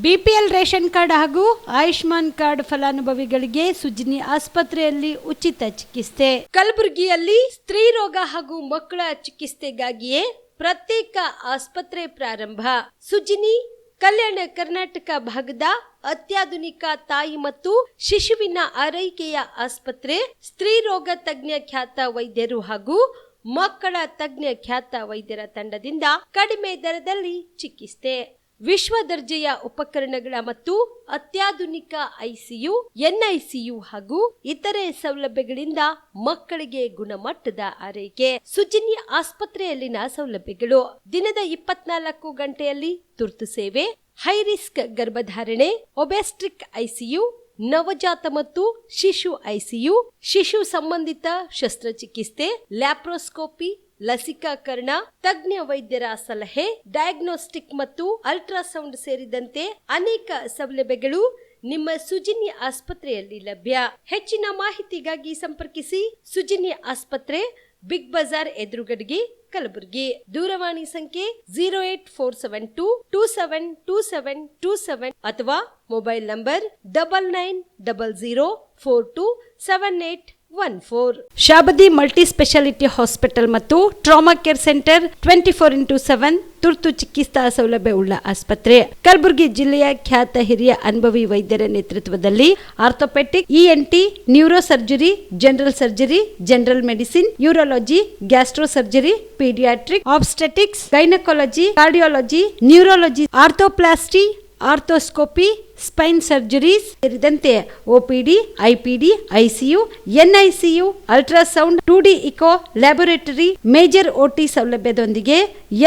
BPL ration card ಹಾಗೂ Ayushman card ಫಲಾನುಭವಿಗಳಿಗೆ ಸುಜಿನಿ ಆಸ್ಪತ್ರೆಯಲ್ಲಿ ಉಚಿತ ಚಿಕಿತ್ಸೆ. ಕಲಬುರಗಿಯಲ್ಲಿ ಸ್ತ್ರೀ ರೋಗ ಹಾಗೂ ಮಕ್ಕಳ ಚಿಕಿತ್ಸೆಗಾಗಿಯೇ ಪ್ರತ್ಯೇಕ ಆಸ್ಪತ್ರೆ ಪ್ರಾರಂಭ. ಸುಜಿನಿ ಕಲ್ಯಾಣ ಕರ್ನಾಟಕ ಭಾಗದ ಅತ್ಯಾಧುನಿಕ ತಾಯಿ ಮತ್ತು ಶಿಶುವಿನ ಆರೈಕೆಯ ಆಸ್ಪತ್ರೆ. ಸ್ತ್ರೀ ರೋಗ ತಜ್ಞ ಖ್ಯಾತ ವೈದ್ಯರು ಹಾಗೂ ಮಕ್ಕಳ ತಜ್ಞ ಖ್ಯಾತ ವೈದ್ಯರ ತಂಡದಿಂದ ಕಡಿಮೆ ದರದಲ್ಲಿ ಚಿಕಿತ್ಸೆ, ವಿಶ್ವ ದರ್ಜೆಯ ಉಪಕರಣಗಳ ಮತ್ತು ಅತ್ಯಾಧುನಿಕ ಐಸಿಯು, ಎನ್ಐಸಿಯು ಹಾಗೂ ಇತರೆ ಸೌಲಭ್ಯಗಳಿಂದ ಮಕ್ಕಳಿಗೆ ಗುಣಮಟ್ಟದ ಆರೈಕೆ. ಸುಜಿನಿ ಆಸ್ಪತ್ರೆಯಲ್ಲಿನ ಸೌಲಭ್ಯಗಳು: ದಿನದ 24 ಗಂಟೆಯಲ್ಲಿ ತುರ್ತು ಸೇವೆ, ಹೈ ರಿಸ್ಕ್ ಗರ್ಭಧಾರಣೆ, ಒಬೆಸ್ಟ್ರಿಕ್ ಐಸಿಯು, ನವಜಾತ ಮತ್ತು ಶಿಶು ಐಸಿಯು, ಶಿಶು ಸಂಬಂಧಿತ ಶಸ್ತ್ರಚಿಕಿತ್ಸೆ, ಲ್ಯಾಪ್ರೋಸ್ಕೋಪಿ, ಲಸಿಕಾಕರಣ, ತಜ್ಞ ವೈದ್ಯರ ಸಲಹೆ, ಡಯಾಗ್ನೋಸ್ಟಿಕ್ ಮತ್ತು ಅಲ್ಟ್ರಾಸೌಂಡ್ ಸೇರಿದಂತೆ ಅನೇಕ ಸೌಲಭ್ಯಗಳು ನಿಮ್ಮ ಸುಜಿನಿ ಆಸ್ಪತ್ರೆಯಲ್ಲಿ ಲಭ್ಯ. ಹೆಚ್ಚಿನ ಮಾಹಿತಿಗಾಗಿ ಸಂಪರ್ಕಿಸಿ ಸುಜಿನಿ ಆಸ್ಪತ್ರೆ, ಬಿಗ್ ಬಜಾರ್ ಎದುರುಗಡೆಗೆ, ಕಲಬುರಗಿ. ದೂರವಾಣಿ ಸಂಖ್ಯೆ 08472 272727 ಅಥವಾ mobile number 9900427814. Shabadi multi speciality hospital ಮತ್ತು ಟ್ರಾಮಾ ಕೇರ್ ಸೆಂಟರ್ 24x7 ತುರ್ತು ಚಿಕಿತ್ಸಾ ಸೌಲಭ್ಯ ಉಳ್ಳ ಆಸ್ಪತ್ರೆ. ಕಲಬುರಗಿ ಜಿಲ್ಲೆಯ ಖ್ಯಾತ ಹಿರಿಯ ಅನುಭವಿ ವೈದ್ಯರ ನೇತೃತ್ವದಲ್ಲಿ orthopaedic, ENT, neuro surgery, general surgery, general medicine, urology, gastro surgery, paediatric, obstetrics, gynaecology, cardiology, neurology, arthroplasty, arthroscopy, spine surgeries ಸೇರಿದಂತೆ OPD, IPD, ICU, NICU, ultrasound, 2D echo, laboratory, major OT ಸೌಲಭ್ಯದೊಂದಿಗೆ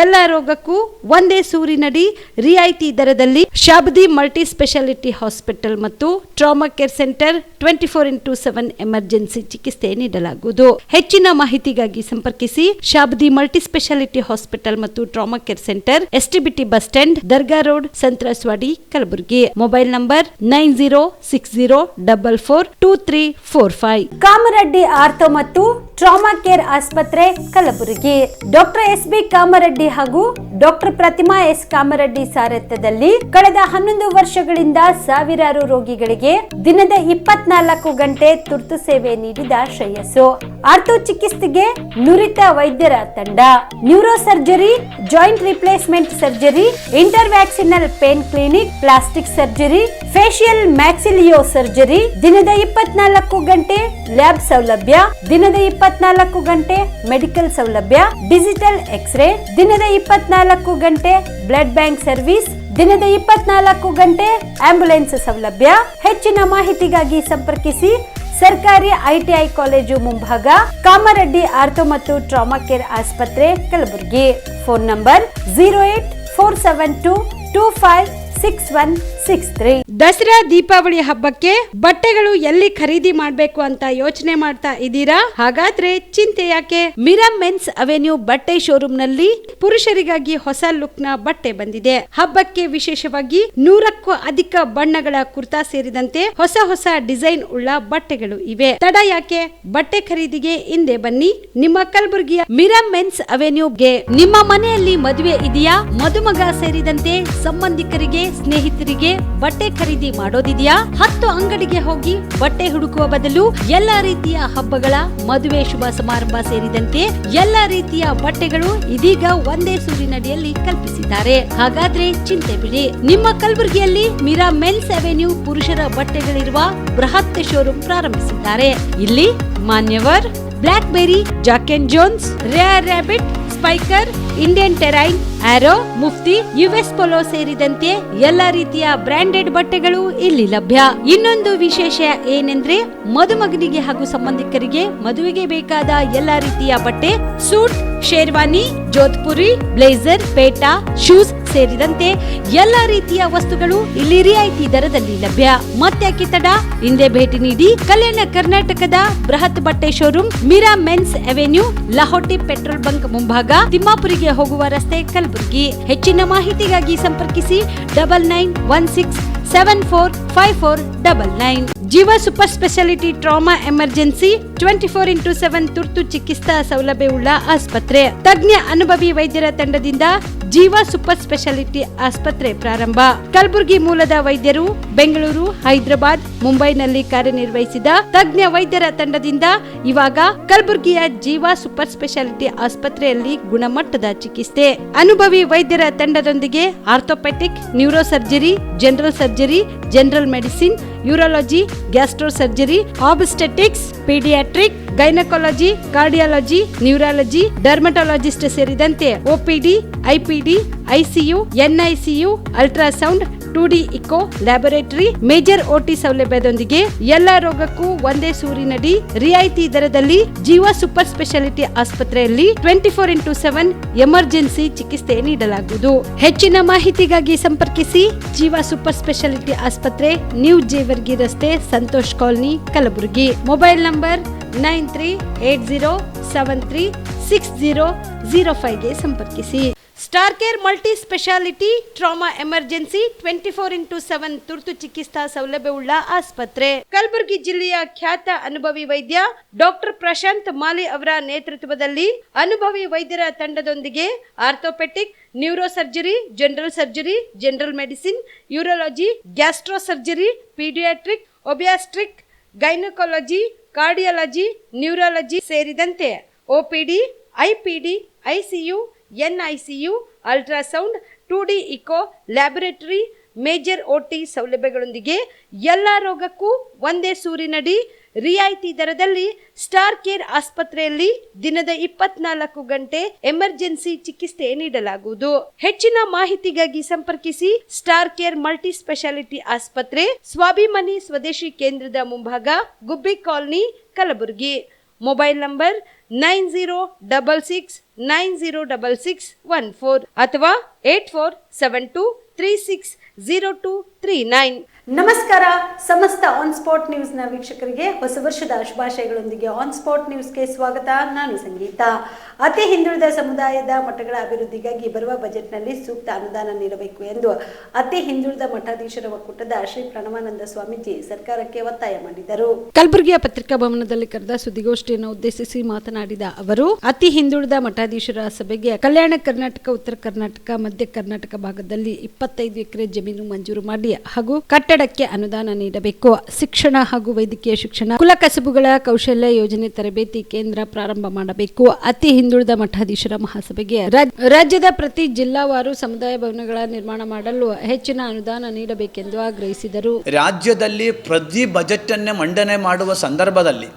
ಎಲ್ಲ ರೋಗಕ್ಕೂ ಒಂದೇ ಸೂರಿನಡಿ ರಿಯಾಯಿತಿ ದರದಲ್ಲಿ ಶಾಬದಿ ಮಲ್ಟಿ ಸ್ಪೆಷಾಲಿಟಿ ಹಾಸ್ಪಿಟಲ್ ಮತ್ತು trauma care centre 24x7 emergency ಚಿಕಿತ್ಸೆ ನೀಡಲಾಗುವುದು. ಹೆಚ್ಚಿನ ಮಾಹಿತಿಗಾಗಿ ಸಂಪರ್ಕಿಸಿ ಶಾಬದಿ ಮಲ್ಟಿ ಸ್ಪೆಷಾಲಿಟಿ ಹಾಸ್ಪಿಟಲ್ ಮತ್ತು trauma care centre, STBT bus stand, Dargah road, ಸಂತ್ರಸ್ವಾಡಿ, Kalaburagi. Mobile number 9060442345. Kamareddy ortho ಮತ್ತು ಟ್ರಾಮಾ ಕೇರ್ ಆಸ್ಪತ್ರೆ, ಕಲಬುರಗಿ. Doctor S B. ಕಾಮರೆಡ್ಡಿ ಹಾಗೂ ಡಾಕ್ಟರ್ ಪ್ರತಿಮಾ ಎಸ್. ಕಾಮರೆಡ್ಡಿ ಸಾರಥ್ಯದಲ್ಲಿ ಕಳೆದ 11 ವರ್ಷಗಳಿಂದ ಸಾವಿರಾರು ರೋಗಿಗಳಿಗೆ ದಿನದ 24 ಗಂಟೆ ತುರ್ತು ಸೇವೆ ನೀಡಿದ ಶ್ರೇಯಸ್ಸು. ಆರ್ಥೋ ಚಿಕಿತ್ಸೆಗೆ ನುರಿತ ವೈದ್ಯರ ತಂಡ, neuro surgery, joint replacement surgery, interventional pain clinic, plastic surgery, facial maxillo surgery, ದಿನದ 24 ಗಂಟೆ ಲ್ಯಾಬ್ ಸೌಲಭ್ಯ, ದಿನದ 24 ಗಂಟೆ ಮೆಡಿಕಲ್ ಸೌಲಭ್ಯ, ಡಿಜಿಟಲ್ ಎಕ್ಸ್ರೇ, ದಿನದ 24 ಗಂಟೆ ಬ್ಲಡ್ ಬ್ಯಾಂಕ್ ಸರ್ವಿಸ್, ದಿನದ 24 ಗಂಟೆ ಆಂಬ್ಯುಲೆನ್ಸ್ ಸೌಲಭ್ಯ. ಹೆಚ್ಚಿನ ಮಾಹಿತಿಗಾಗಿ ಸಂಪರ್ಕಿಸಿ ಸರ್ಕಾರಿ ಐಟಿಐ ಕಾಲೇಜು ಮುಂಭಾಗ, ಕಾಮರೆಡ್ಡಿ ಆರ್ಥೋ ಮತ್ತು ಟ್ರಾಮಾ ಕೇರ್ ಆಸ್ಪತ್ರೆ, ಕಲಬುರಗಿ. Phone number 08472256163. ದಸರಾ ದೀಪಾವಳಿ ಹಬ್ಬಕ್ಕೆ ಬಟ್ಟೆಗಳು ಎಲ್ಲಿ ಖರೀದಿ ಮಾಡಬೇಕು ಅಂತ ಯೋಚನೆ ಮಾಡ್ತಾ ಇದ್ದೀರಾ? ಹಾಗಾದ್ರೆ ಚಿಂತೆ ಯಾಕೆ? ಮಿರಾ ಮೆನ್ಸ್ ಅವೆನ್ಯೂ ಬಟ್ಟೆ ಶೋರೂಮ್ ನಲ್ಲಿ ಪುರುಷರಿಗಾಗಿ ಹೊಸ ಲುಕ್ ನ ಬಟ್ಟೆ ಬಂದಿದೆ. ಹಬ್ಬಕ್ಕೆ ವಿಶೇಷವಾಗಿ 100ಕ್ಕೂ ಅಧಿಕ ಬಣ್ಣಗಳ ಕುರ್ತಾ ಸೇರಿದಂತೆ ಹೊಸ ಹೊಸ ಡಿಸೈನ್ ಉಳ್ಳ ಬಟ್ಟೆಗಳು ಇವೆ. ತಡ ಯಾಕೆ? ಬಟ್ಟೆ ಖರೀದಿಗೆ ಹಿಂದೆ ಬನ್ನಿ ನಿಮ್ಮ ಕಲಬುರಗಿಯ ಮಿರಾ ಮೆನ್ಸ್ ಅವೆನ್ಯೂಗೆ. ನಿಮ್ಮ ಮನೆಯಲ್ಲಿ ಮದುವೆ ಇದೆಯಾ? ಮದುಮಗ ಸೇರಿದಂತೆ ಸಂಬಂಧಿಕರಿಗೆ, ಸ್ನೇಹಿತರಿಗೆ ಬಟ್ಟೆ ಖರೀದಿ ಮಾಡೋದಿದೆಯಾ? 10 ಅಂಗಡಿಗೆ ಹೋಗಿ ಬಟ್ಟೆ ಹುಡುಕುವ ಬದಲು ಎಲ್ಲಾ ರೀತಿಯ ಹಬ್ಬಗಳ, ಮದುವೆ, ಶುಭ ಸಮಾರಂಭ ಸೇರಿದಂತೆ ಎಲ್ಲಾ ರೀತಿಯ ಬಟ್ಟೆಗಳು ಇದೀಗ ಒಂದೇ ಸೂರಿನಡಿಯಲ್ಲಿ ಕಲ್ಪಿಸಿದ್ದಾರೆ. ಹಾಗಾದ್ರೆ ಚಿಂತೆ ಬಿಡಿ. ನಿಮ್ಮ ಕಲಬುರಗಿಯಲ್ಲಿ ಮಿರಾ ಮೆನ್ಸ್ ಅವೆನ್ಯೂ ಪುರುಷರ ಬಟ್ಟೆಗಳಿರುವ ಬೃಹತ್ ಶೋರೂಮ್ ಪ್ರಾರಂಭಿಸಿದ್ದಾರೆ. ಇಲ್ಲಿ Manyavar, Black Berry, Jack and Jones, Rare Rabbit, Spykar, Indian Terrain, Arrow, Mufti, US Polo ಸೇರಿದಂತೆ ಎಲ್ಲಾ ರೀತಿಯ ಬ್ರಾಂಡೆಡ್ ಬಟ್ಟೆಗಳು ಇಲ್ಲಿ ಲಭ್ಯ. ಇನ್ನೊಂದು ವಿಶೇಷ ಏನೆಂದ್ರೆ ಮದುಮಗನಿಗೆ ಹಾಗೂ ಸಂಬಂಧಿಕರಿಗೆ ಮದುವೆಗೆ ಬೇಕಾದ ಎಲ್ಲಾ ರೀತಿಯ ಬಟ್ಟೆ, ಸೂಟ್, ಶೇರ್ವಾನಿ, ಜೋಧ್ಪುರಿ, ಬ್ಲೇಸರ್, ಪೇಟಾ, ಶೂಸ್ ಸೇರಿದಂತೆ ಎಲ್ಲಾ ರೀತಿಯ ವಸ್ತುಗಳು ಇಲ್ಲಿ ರಿಯಾಯಿತಿ ದರದಲ್ಲಿ ಲಭ್ಯ. ಮತ್ತ್ಯಾಕೆ ತಡ? ಹಿಂದೆ ಭೇಟಿ ನೀಡಿ ಕಲ್ಯಾಣ ಕರ್ನಾಟಕದ ಬೃಹತ್ ಬಟ್ಟೆ showroom Mira men's avenue, Lahoti petrol bunk ಮುಂಭಾಗ, ತಿಮ್ಮಾಪುರಿಗೆ ಹೋಗುವ ರಸ್ತೆ, ಕಲಬುರಗಿ. ಹೆಚ್ಚಿನ ಮಾಹಿತಿಗಾಗಿ ಸಂಪರ್ಕಿಸಿ 9916745499. ಜೀವ super speciality trauma emergency 24x7 ತುರ್ತು ಚಿಕಿತ್ಸಾ ಸೌಲಭ್ಯವುಳ್ಳ ಆಸ್ಪತ್ರೆ. ತಜ್ಞ ಅನುಭವಿ ವೈದ್ಯರ ತಂಡದಿಂದ ಜೀವ ಸೂಪರ್ ಸ್ಪೆಷಾಲಿಟಿ ಆಸ್ಪತ್ರೆ ಪ್ರಾರಂಭ. ಕಲಬುರಗಿ ಮೂಲದ ವೈದ್ಯರು ಬೆಂಗಳೂರು, ಹೈದರಾಬಾದ್, ಮುಂಬೈನಲ್ಲಿ ಕಾರ್ಯನಿರ್ವಹಿಸಿದ ತಜ್ಞ ವೈದ್ಯರ ತಂಡದಿಂದ ಇವಾಗ ಕಲಬುರಗಿಯ ಜೀವ ಸೂಪರ್ ಸ್ಪೆಷಾಲಿಟಿ ಆಸ್ಪತ್ರೆಯಲ್ಲಿ ಗುಣಮಟ್ಟದ ಚಿಕಿತ್ಸೆ. ಅನುಭವಿ ವೈದ್ಯರ ತಂಡದೊಂದಿಗೆ orthopaedic, neuro surgery, general surgery, general medicine, urology, gastro surgery, obstetrics, paediatric, gynaecology, cardiology, neurology, dermatologist ಸೇರಿದಂತೆ OPD, IPD, ICU, NICU, ultrasound, 2D echo, laboratory, major OT ಸೌಲಭ್ಯದೊಂದಿಗೆ ಎಲ್ಲಾ ರೋಗಕ್ಕೂ ಒಂದೇ ಸೂರಿನಡಿ ರಿಯಾಯಿತಿ ದರದಲ್ಲಿ ಜೀವ ಸೂಪರ್ ಸ್ಪೆಷಾಲಿಟಿ ಆಸ್ಪತ್ರೆಯಲ್ಲಿ 24x7 ಎಮರ್ಜೆನ್ಸಿ ಚಿಕಿತ್ಸೆ ನೀಡಲಾಗುವುದು. ಹೆಚ್ಚಿನ ಮಾಹಿತಿಗಾಗಿ ಸಂಪರ್ಕಿಸಿ ಜೀವ ಸೂಪರ್ ಸ್ಪೆಷಾಲಿಟಿ ಆಸ್ಪತ್ರೆ, ನ್ಯೂ ಜೇವರ್ಗಿ ರಸ್ತೆ, Santosh colony, Kalaburagi. Mobile number 9380736005ಗೆ ಸಂಪರ್ಕಿಸಿ. Star care multi speciality trauma emergency 24x7 ತುರ್ತು ಚಿಕಿತ್ಸಾ ಸೌಲಭ್ಯವುಳ್ಳ ಆಸ್ಪತ್ರೆ. ಕಲಬುರಗಿ ಜಿಲ್ಲೆಯ ಖ್ಯಾತ ಅನುಭವಿ ವೈದ್ಯ ಡಾಕ್ಟರ್ ಪ್ರಶಾಂತ್ ಮಾಲಿ ಅವರ ನೇತೃತ್ವದಲ್ಲಿ ಅನುಭವಿ ವೈದ್ಯರ ತಂಡದೊಂದಿಗೆ orthopaedic, neuro surgery, general surgery, general medicine, urology, gastro surgery, paediatric, obstetric, gynaecology, cardiology, neurology ಸೇರಿದಂತೆ OPD, IPD, ICU, NICU, ultrasound, 2D echo, laboratory, major OT ಸೌಲಭ್ಯಗಳೊಂದಿಗೆ ಎಲ್ಲಾ ರೋಗಕ್ಕೂ ಒಂದೇ ಸೂರಿನಡಿ ರಿಯಾಯಿತಿ ದರದಲ್ಲಿ ಸ್ಟಾರ್ ಕೇರ್ ಆಸ್ಪತ್ರೆಯಲ್ಲಿ ದಿನದ 24 ಗಂಟೆ ಎಮರ್ಜೆನ್ಸಿ ಚಿಕಿತ್ಸೆ ನೀಡಲಾಗುವುದು. ಹೆಚ್ಚಿನ ಮಾಹಿತಿಗಾಗಿ ಸಂಪರ್ಕಿಸಿ ಸ್ಟಾರ್ ಕೇರ್ ಮಲ್ಟಿ ಸ್ಪೆಷಾಲಿಟಿ ಆಸ್ಪತ್ರೆ, ಸ್ವಾಭಿಮಾನಿ ಸ್ವದೇಶಿ ಕೇಂದ್ರದ ಮುಂಭಾಗ, ಗುಬ್ಬಿ ಕಾಲನಿ, ಕಲಬುರಗಿ. ಮೊಬೈಲ್ ನಂಬರ್ 9066906614 ಅಥವಾ 8472360239. ನಮಸ್ಕಾರ. ಸಮಸ್ತ ಆನ್ ಸ್ಪಾಟ್ ನ್ಯೂಸ್ ನ ವೀಕ್ಷಕರಿಗೆ ಹೊಸ ವರ್ಷದ ಶುಭಾಶಯಗಳೊಂದಿಗೆ ಆನ್ ಸ್ಪಾಟ್ ನ್ಯೂಸ್ಗೆ ಸ್ವಾಗತ. ನಾನು ಸಂಗೀತ. ಅತಿ ಹಿಂದುಳಿದ ಸಮುದಾಯದ ಮಠಗಳ ಅಭಿವೃದ್ಧಿಗಾಗಿ ಬರುವ ಬಜೆಟ್ನಲ್ಲಿ ಸೂಕ್ತ ಅನುದಾನ ನೀಡಬೇಕು ಎಂದು ಅತಿ ಹಿಂದುಳಿದ ಮಠಾಧೀಶರ ಒಕ್ಕೂಟದ ಶ್ರೀ ಪ್ರಣವಾನಂದ ಸ್ವಾಮೀಜಿ ಸರ್ಕಾರಕ್ಕೆ ಒತ್ತಾಯ ಮಾಡಿದರು. ಕಲಬುರಗಿಯ ಪತ್ರಿಕಾ ಭವನದಲ್ಲಿ ಕರೆದ ಸುದ್ದಿಗೋಷ್ಠಿಯನ್ನು ಉದ್ದೇಶಿಸಿ ಮಾತನಾಡಿದ ಅವರು, ಅತಿ ಹಿಂದುಳಿದ ಮಠಾಧೀಶರ ಸಭೆಗೆ ಕಲ್ಯಾಣ ಕರ್ನಾಟಕ, ಉತ್ತರ ಕರ್ನಾಟಕ, ಮಧ್ಯ ಕರ್ನಾಟಕ ಭಾಗದಲ್ಲಿ 25 ಎಕರೆ ಜಮೀನು ಮಂಜೂರು ಮಾಡಿ ಹಾಗೂ ಕಟ್ಟಡಕ್ಕೆ ಅನುದಾನ ನೀಡಬೇಕು. ಶಿಕ್ಷಣ ಹಾಗೂ ವೈದ್ಯಕೀಯ ಶಿಕ್ಷಣ, ಕುಲಕಸಬುಗಳ ಕೌಶಲ್ಯ ಯೋಜನೆ ತರಬೇತಿ ಕೇಂದ್ರ ಪ್ರಾರಂಭ ಮಾಡಬೇಕು. ಅತಿ ಹಿಂದುಳಿದ ಮಠಾಧೀಶರ ಮಹಾಸಭೆಗೆ ರಾಜ್ಯದ ಪ್ರತಿ ಜಿಲ್ಲಾವಾರು ಸಮುದಾಯ ಭವನಗಳ ನಿರ್ಮಾಣ ಮಾಡಲು ಹೆಚ್ಚಿನ ಅನುದಾನ ನೀಡಬೇಕೆಂದು ಆಗ್ರಹಿಸಿದರು. ರಾಜ್ಯದಲ್ಲಿ ಪ್ರತಿ ಬಜೆಟ್ ಅನ್ನೇ ಮಂಡನೆ ಮಾಡುವ ಸಂದರ್ಭದಲ್ಲಿ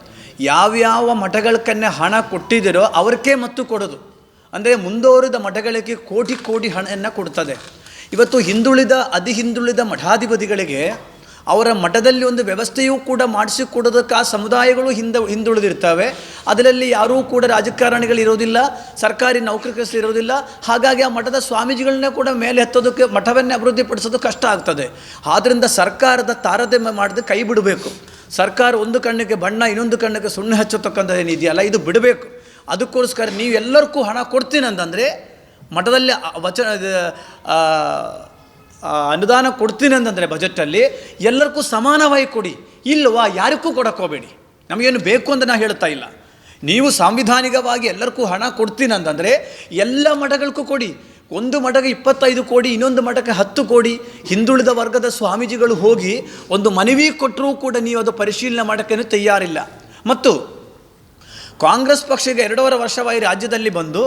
ಯಾವ್ಯಾವ ಮಠಗಳಕ್ಕನ್ನೇ ಹಣ ಕೊಟ್ಟಿದ್ದೀರೋ ಅವ್ರಿಗೇ ಮತ್ತು ಕೊಡೋದು. ಅಂದರೆ ಮುಂದುವರಿದ ಮಠಗಳಿಗೆ ಕೋಟಿ ಕೋಟಿ ಹಣವನ್ನು ಕೊಡ್ತದೆ. ಇವತ್ತು ಅತಿ ಹಿಂದುಳಿದ ಮಠಾಧಿಪತಿಗಳಿಗೆ ಅವರ ಮಠದಲ್ಲಿ ಒಂದು ವ್ಯವಸ್ಥೆಯೂ ಕೂಡ ಮಾಡಿಸಿಕೊಡೋದಕ್ಕೆ ಆ ಸಮುದಾಯಗಳು ಹಿಂದುಳಿದಿರ್ತವೆ. ಅದರಲ್ಲಿ ಯಾರೂ ಕೂಡ ರಾಜಕಾರಣಿಗಳು ಇರೋದಿಲ್ಲ, ಸರ್ಕಾರಿ ನೌಕರರು ಇರೋದಿಲ್ಲ. ಹಾಗಾಗಿ ಆ ಮಠದ ಸ್ವಾಮೀಜಿಗಳನ್ನೇ ಕೂಡ ಮೇಲೆ ಎತ್ತೋದಕ್ಕೆ, ಮಠವನ್ನೇ ಅಭಿವೃದ್ಧಿಪಡಿಸೋದು ಕಷ್ಟ ಆಗ್ತದೆ. ಆದ್ದರಿಂದ ಸರ್ಕಾರದ ತಾರತಮ್ಯ ಮಾಡಿದ್ರೆ ಕೈ ಬಿಡಬೇಕು. ಸರ್ಕಾರ ಒಂದು ಕಣ್ಣಿಗೆ ಬಣ್ಣ, ಇನ್ನೊಂದು ಕಣ್ಣಿಗೆ ಸುಣ್ಣ ಹಚ್ಚತಕ್ಕಂಥದ್ದೇನಿದೆಯಲ್ಲ, ಇದು ಬಿಡಬೇಕು. ಅದಕ್ಕೋಸ್ಕರ ನೀವು ಎಲ್ಲರಿಗೂ ಹಣ ಕೊಡ್ತೀನಿ ಅಂತಂದರೆ, ಮಠದಲ್ಲಿ ಅನುದಾನ ಕೊಡ್ತೀನಿ ಅಂತಂದರೆ ಬಜೆಟಲ್ಲಿ ಎಲ್ಲರಿಗೂ ಸಮಾನವಾಗಿ ಕೊಡಿ. ಇಲ್ವಾ ಯಾರಿಗೂ ಕೊಡೋಕ್ಕೋಗಬೇಡಿ. ನಮಗೇನು ಬೇಕು ಅಂತ ನಾನು ಹೇಳ್ತಾ ಇಲ್ಲ. ನೀವು ಸಾಂವಿಧಾನಿಕವಾಗಿ ಎಲ್ಲರಿಗೂ ಹಣ ಕೊಡ್ತೀನಿ ಅಂತಂದರೆ ಎಲ್ಲ ಮಠಗಳಿಗೂ ಕೊಡಿ. ಒಂದು ಮಠಕ್ಕೆ 25 ಕೋಟಿ, ಇನ್ನೊಂದು ಮಠಕ್ಕೆ 10 ಕೋಟಿ. ಹಿಂದುಳಿದ ವರ್ಗದ ಸ್ವಾಮೀಜಿಗಳು ಹೋಗಿ ಒಂದು ಮನವಿ ಕೊಟ್ಟರೂ ಕೂಡ ನೀವು ಅದು ಪರಿಶೀಲನೆ ಮಾಡೋಕ್ಕೇನು ತಯಾರಿಲ್ಲ. ಮತ್ತು ಕಾಂಗ್ರೆಸ್ ಪಕ್ಷಕ್ಕೆ 2.5 ವರ್ಷವಾಗಿ ರಾಜ್ಯದಲ್ಲಿ ಬಂದು,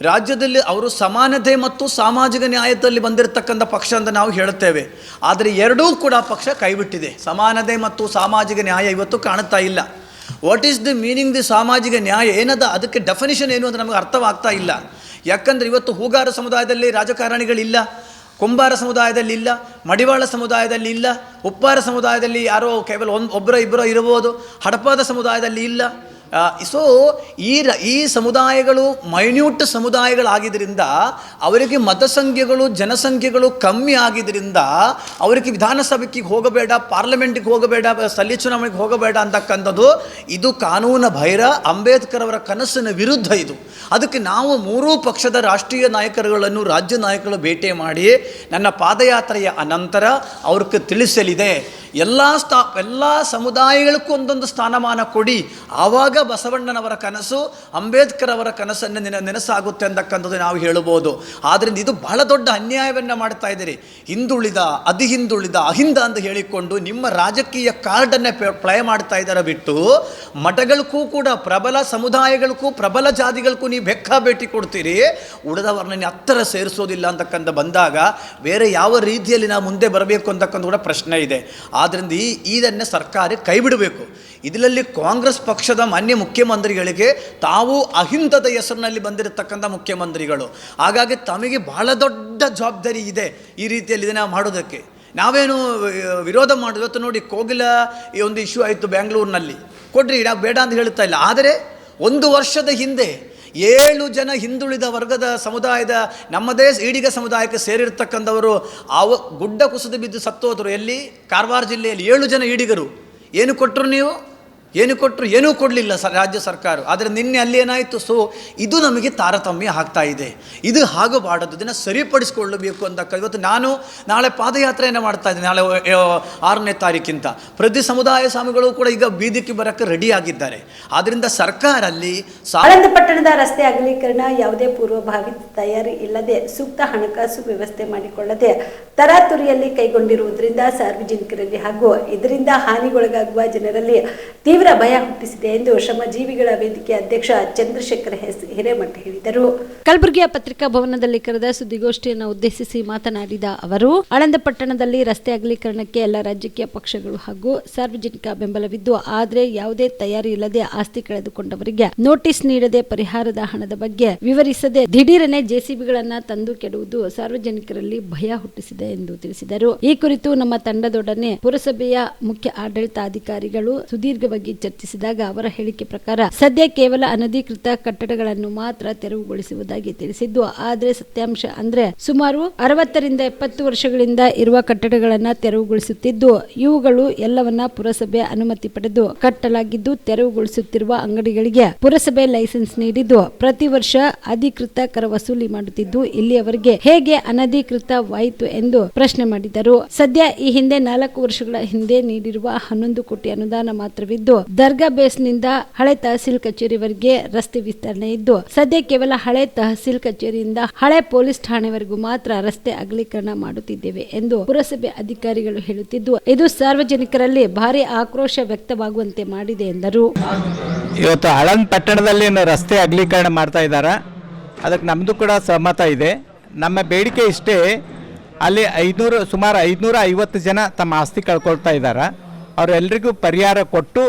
ರಾಜ್ಯದಲ್ಲಿ ಅವರು ಸಮಾನತೆ ಮತ್ತು ಸಾಮಾಜಿಕ ನ್ಯಾಯದಲ್ಲಿ ಬಂದಿರತಕ್ಕಂಥ ಪಕ್ಷ ಅಂತ ನಾವು ಹೇಳುತ್ತೇವೆ. ಆದರೆ ಎರಡೂ ಕೂಡ ಪಕ್ಷ ಕೈಬಿಟ್ಟಿದೆ. ಸಮಾನತೆ ಮತ್ತು ಸಾಮಾಜಿಕ ನ್ಯಾಯ ಇವತ್ತು ಕಾಣುತ್ತಾ ಇಲ್ಲ. What is the meaning the ಸಾಮಾಜಿಕ ನ್ಯಾಯ ಏನದ, ಅದಕ್ಕೆ ಡೆಫಿನಿಷನ್ ಏನು ಅಂತ ನಮಗೆ ಅರ್ಥವಾಗ್ತಾ ಇಲ್ಲ. ಯಾಕಂದರೆ ಇವತ್ತು ಹೂಗಾರ ಸಮುದಾಯದಲ್ಲಿ ರಾಜಕಾರಣಿಗಳಿಲ್ಲ, ಕೊಂಬಾರ ಸಮುದಾಯದಲ್ಲಿ ಇಲ್ಲ, ಮಡಿವಾಳ ಸಮುದಾಯದಲ್ಲಿ ಇಲ್ಲ, ಉಪ್ಪಾರ ಸಮುದಾಯದಲ್ಲಿ ಯಾರೋ ಕೇವಲ ಒಬ್ಬರೋ ಇಬ್ಬರೋ ಇರಬಹುದು, ಹಡಪಾದ ಸಮುದಾಯದಲ್ಲಿ ಇಲ್ಲ. ಸೊ ಈ ಸಮುದಾಯಗಳು ಮೈನ್ಯೂಟ್ ಸಮುದಾಯಗಳಾಗಿದ್ದರಿಂದ ಅವರಿಗೆ ಮತಸಂಖ್ಯೆಗಳು, ಜನಸಂಖ್ಯೆಗಳು ಕಮ್ಮಿ ಆಗಿದ್ದರಿಂದ ಅವರಿಗೆ ವಿಧಾನಸಭೆಗೆ ಹೋಗಬೇಡ, ಪಾರ್ಲಿಮೆಂಟಿಗೆ ಹೋಗಬೇಡ, ಸ್ಥಳೀಯ ಚುನಾವಣೆಗೆ ಹೋಗಬೇಡ ಅಂತಕ್ಕಂಥದ್ದು ಇದು ಕಾನೂನು ಬಾಹಿರ, ಅಂಬೇಡ್ಕರ್ ಅವರ ಕನಸಿನ ವಿರುದ್ಧ ಇದು. ಅದಕ್ಕೆ ನಾವು ಮೂರೂ ಪಕ್ಷದ ರಾಷ್ಟ್ರೀಯ ನಾಯಕರುಗಳನ್ನು, ರಾಜ್ಯ ನಾಯಕರು ಭೇಟಿ ಮಾಡಿ ನನ್ನ ಪಾದಯಾತ್ರೆಯ ಅನಂತರ ಅವ್ರಿಗೆ ತಿಳಿಸಲಿದೆ. ಎಲ್ಲ ಸಮುದಾಯಗಳಿಗೂ ಒಂದೊಂದು ಸ್ಥಾನಮಾನ ಕೊಡಿ, ಆವಾಗ ಬಸವಣ್ಣನವರ ಕನಸು, ಅಂಬೇಡ್ಕರ್ ಅವರ ಕನಸನ್ನು ನೆನಸಾಗುತ್ತೆ ಅಂತಕ್ಕಂಥದ್ದು ನಾವು ಹೇಳಬಹುದು. ಆದ್ದರಿಂದ ಇದು ಬಹಳ ದೊಡ್ಡ ಅನ್ಯಾಯವನ್ನು ಮಾಡ್ತಾ ಇದ್ದೀರಿ. ಹಿಂದುಳಿದ, ಅತಿ ಹಿಂದುಳಿದ, ಅಹಿಂದ ಅಂತ ಹೇಳಿಕೊಂಡು ನಿಮ್ಮ ರಾಜಕೀಯ ಕಾರ್ಡನ್ನೇ ಪ್ಲೇ ಮಾಡ್ತಾ ಇದ್ದಾರೆ ಬಿಟ್ಟು, ಮಠಗಳಿಗೂ ಕೂಡ ಪ್ರಬಲ ಸಮುದಾಯಗಳಿಗೂ ಪ್ರಬಲ ಜಾತಿಗಳಿಗೂ ನೀವು ಬೆಕ್ಕ ಭೇಟಿ ಕೊಡ್ತೀರಿ, ಉಳಿದವರನ್ನ ಹತ್ತಿರ ಸೇರಿಸೋದಿಲ್ಲ ಅಂತಕ್ಕಂಥ ಬಂದಾಗ ಬೇರೆ ಯಾವ ರೀತಿಯಲ್ಲಿ ನಾವು ಮುಂದೆ ಬರಬೇಕು ಅಂತಕ್ಕಂಥ ಕೂಡ ಪ್ರಶ್ನೆ ಇದೆ. ಆದ್ದರಿಂದ ಇದನ್ನೇ ಸರ್ಕಾರ ಕೈ ಬಿಡಬೇಕು. ಇದರಲ್ಲಿ ಕಾಂಗ್ರೆಸ್ ಪಕ್ಷದ ಮಾನ್ಯ ಮುಖ್ಯಮಂತ್ರಿಗಳಿಗೆ ತಾವು ಅಹಿಂದದ ಹೆಸರಿನಲ್ಲಿ ಬಂದಿರತಕ್ಕಂಥ ಮುಖ್ಯಮಂತ್ರಿಗಳು, ಹಾಗಾಗಿ ತಮಗೆ ಬಹಳ ದೊಡ್ಡ ಜವಾಬ್ದಾರಿ ಇದೆ ಈ ರೀತಿಯಲ್ಲಿ ಇದನ್ನು ಮಾಡೋದಕ್ಕೆ. ನಾವೇನು ವಿರೋಧ ಮಾಡೋದು. ಇವತ್ತು ನೋಡಿ, ಕೋಗಿಲ ಈ ಒಂದು ಇಶ್ಯೂ ಆಯಿತು ಬೆಂಗಳೂರಿನಲ್ಲಿ, ಕೊಡ್ರಿ, ನಾವು ಬೇಡ ಅಂತ ಹೇಳ್ತಾ ಇಲ್ಲ. ಆದರೆ 1 ವರ್ಷದ ಹಿಂದೆ 7 ಜನ ಹಿಂದುಳಿದ ವರ್ಗದ ಸಮುದಾಯದ ನಮ್ಮದೇ ಈಡಿಗ ಸಮುದಾಯಕ್ಕೆ ಸೇರಿರ್ತಕ್ಕಂಥವರು ಗುಡ್ಡ ಕುಸಿದು ಬಿದ್ದು ಸತ್ತೋದ್ರು. ಎಲ್ಲಿ? ಕಾರವಾರ ಜಿಲ್ಲೆಯಲ್ಲಿ 7 ಜನ ಈಡಿಗರು. ಏನು ಕೊಟ್ಟರು ನೀವು? ಏನು ಕೊಟ್ಟರು? ಏನೂ ಕೊಡಲಿಲ್ಲ ರಾಜ್ಯ ಸರ್ಕಾರ. ಆದರೆ ನಿನ್ನೆ ಅಲ್ಲಿ ಏನಾಯಿತು? ಸೊ ಇದು ನಮಗೆ ತಾರತಮ್ಯ ಆಗ್ತಾ ಇದೆ. ಇದು ಆಗಬಾರದು, ಇದನ್ನು ಸರಿಪಡಿಸಿಕೊಳ್ಳಬೇಕು ಅಂತ ಇವತ್ತು ನಾನು ನಾಳೆ ಪಾದಯಾತ್ರೆಯನ್ನು ಮಾಡ್ತಾ ಇದ್ದೀನಿ. ನಾಳೆ 6ನೇ ತಾರೀಕಿಂತ ಪ್ರತಿ ಸಮುದಾಯ ಸ್ವಾಮಿಗಳು ಕೂಡ ಈಗ ಬೀದಿಗೆ ಬರೋಕ್ಕೆ ರೆಡಿ ಆಗಿದ್ದಾರೆ. ಆದ್ದರಿಂದ ಸರ್ಕಾರ ಅಲ್ಲಿ ಆಳಂದ ಪಟ್ಟಣದ ರಸ್ತೆ ಅಗಲೀಕರಣ ಯಾವುದೇ ಪೂರ್ವಭಾವಿ ತಯಾರಿ ಇಲ್ಲದೆ ಸೂಕ್ತ ಹಣಕಾಸು ವ್ಯವಸ್ಥೆ ಮಾಡಿಕೊಳ್ಳದೆ ತರಾತುರಿಯಲ್ಲಿ ಕೈಗೊಂಡಿರುವುದರಿಂದ ಸಾರ್ವಜನಿಕರಲ್ಲಿ ಹಾಗೂ ಇದರಿಂದ ಹಾನಿಗೊಳಗಾಗುವ ಜನರಲ್ಲಿ ತೀವ್ರ ಭಯ ಹುಟ್ಟಿಸಿದೆ ಎಂದು ಶ್ರಮಜೀವಿಗಳ ವೇದಿಕೆ ಅಧ್ಯಕ್ಷ ಚಂದ್ರಶೇಖರ್ ಹಿರೇಮಠ ಹೇಳಿದರು. ಕಲಬುರಗಿಯ ಪತ್ರಿಕಾ ಭವನದಲ್ಲಿ ಕರೆದ ಸುದ್ದಿಗೋಷ್ಠಿಯನ್ನು ಉದ್ದೇಶಿಸಿ ಮಾತನಾಡಿದ ಅವರು, ಆಳಂದ ಪಟ್ಟಣದಲ್ಲಿ ರಸ್ತೆ ಅಗಲೀಕರಣಕ್ಕೆ ಎಲ್ಲ ರಾಜಕೀಯ ಪಕ್ಷಗಳು ಹಾಗೂ ಸಾರ್ವಜನಿಕ ಬೆಂಬಲವಿದ್ದು, ಆದರೆ ಯಾವುದೇ ತಯಾರಿ ಇಲ್ಲದೆ ಆಸ್ತಿ ಕಳೆದುಕೊಂಡವರಿಗೆ ನೋಟಿಸ್ ನೀಡದೆ ಪರಿಹಾರದ ಹಣದ ಬಗ್ಗೆ ವಿವರಿಸದೆ ದಿಢೀರನೆ ಜೆಸಿಬಿಗಳನ್ನ ತಂದು ಕೆಡುವುದು ಸಾರ್ವಜನಿಕರಲ್ಲಿ ಭಯ ಹುಟ್ಟಿಸಿದೆ ಎಂದು ತಿಳಿಸಿದರು. ಈ ಕುರಿತು ನಮ್ಮ ತಂಡದೊಡನೆ ಪುರಸಭೆಯ ಮುಖ್ಯ ಆಡಳಿತಾಧಿಕಾರಿಗಳು ಸುದೀರ್ಘವಾಗಿ ಚರ್ಚಿಸಿದಾಗ ಅವರ ಹೇಳಿಕೆ ಪ್ರಕಾರ ಸದ್ಯ ಕೇವಲ ಅನಧಿಕೃತ ಕಟ್ಟಡಗಳನ್ನು ಮಾತ್ರ ತೆರವುಗೊಳಿಸುವುದಾಗಿ ತಿಳಿಸಿದ್ದು, ಆದರೆ ಸತ್ಯಾಂಶ ಅಂದ್ರೆ ಸುಮಾರು 60 ರಿಂದ 70 ವರ್ಷಗಳಿಂದ ಇರುವ ಕಟ್ಟಡಗಳನ್ನ ತೆರವುಗೊಳಿಸುತ್ತಿದ್ದು, ಇವುಗಳು ಎಲ್ಲವನ್ನ ಪುರಸಭೆ ಅನುಮತಿ ಪಡೆದು ಕಟ್ಟಲಾಗಿದ್ದು, ತೆರವುಗೊಳಿಸುತ್ತಿರುವ ಅಂಗಡಿಗಳಿಗೆ ಪುರಸಭೆ ಲೈಸೆನ್ಸ್ ನೀಡಿದ್ದು ಪ್ರತಿ ವರ್ಷ ಅಧಿಕೃತ ಕರ ವಸೂಲಿ ಮಾಡುತ್ತಿದ್ದು, ಇಲ್ಲಿಯವರೆಗೆ ಹೇಗೆ ಅನಧಿಕೃತವಾಯಿತು ಎಂದು ಪ್ರಶ್ನೆ ಮಾಡಿದರು. ಸದ್ಯ ಈ ಹಿಂದೆ 4 ವರ್ಷಗಳ ಹಿಂದೆ ನೀಡಿರುವ 11 ಕೋಟಿ ಅನುದಾನ ಮಾತ್ರವಿದ್ದು, ದರ್ಗಾ ಬೇಸ್ನಿಂದ ಹಳೆ ತಹಸೀಲ್ ಕಚೇರಿವರೆಗೆ ರಸ್ತೆ ವಿಸ್ತರಣೆ ಇದ್ದು, ಸದ್ಯ ಕೇವಲ ಹಳೆ ತಹಸೀಲ್ ಕಚೇರಿಯಿಂದ ಹಳೆ ಪೊಲೀಸ್ ಠಾಣೆವರೆಗೂ ಮಾತ್ರ ರಸ್ತೆ ಅಗಲೀಕರಣ ಮಾಡುತ್ತಿದ್ದೇವೆ ಎಂದು ಪುರಸಭೆ ಅಧಿಕಾರಿಗಳು ಹೇಳುತ್ತಿದ್ದು, ಇದು ಸಾರ್ವಜನಿಕರಲ್ಲಿ ಭಾರಿ ಆಕ್ರೋಶ ವ್ಯಕ್ತವಾಗುವಂತೆ ಮಾಡಿದೆ ಎಂದರು. ಇವತ್ತು ಆಳಂದ ಪಟ್ಟಣದಲ್ಲಿ ರಸ್ತೆ ಅಗಲೀಕರಣ ಮಾಡ್ತಾ ಇದ್ದಾರೆ. ಅದಕ್ಕೆ ನಮ್ಮದು ಕೂಡ ಸಹಮತ ಇದೆ. ನಮ್ಮ ಬೇಡಿಕೆ ಇಷ್ಟೇ, ಅಲ್ಲಿ ಸುಮಾರು 550 ಜನ ತಮ್ಮ ಆಸ್ತಿ ಕಳ್ಕೊಳ್ತಾ ಇದ್ದಾರೆ. ಅವರೆಲ್ಲರಿಗೂ ಪರಿಹಾರ ಕೊಟ್ಟು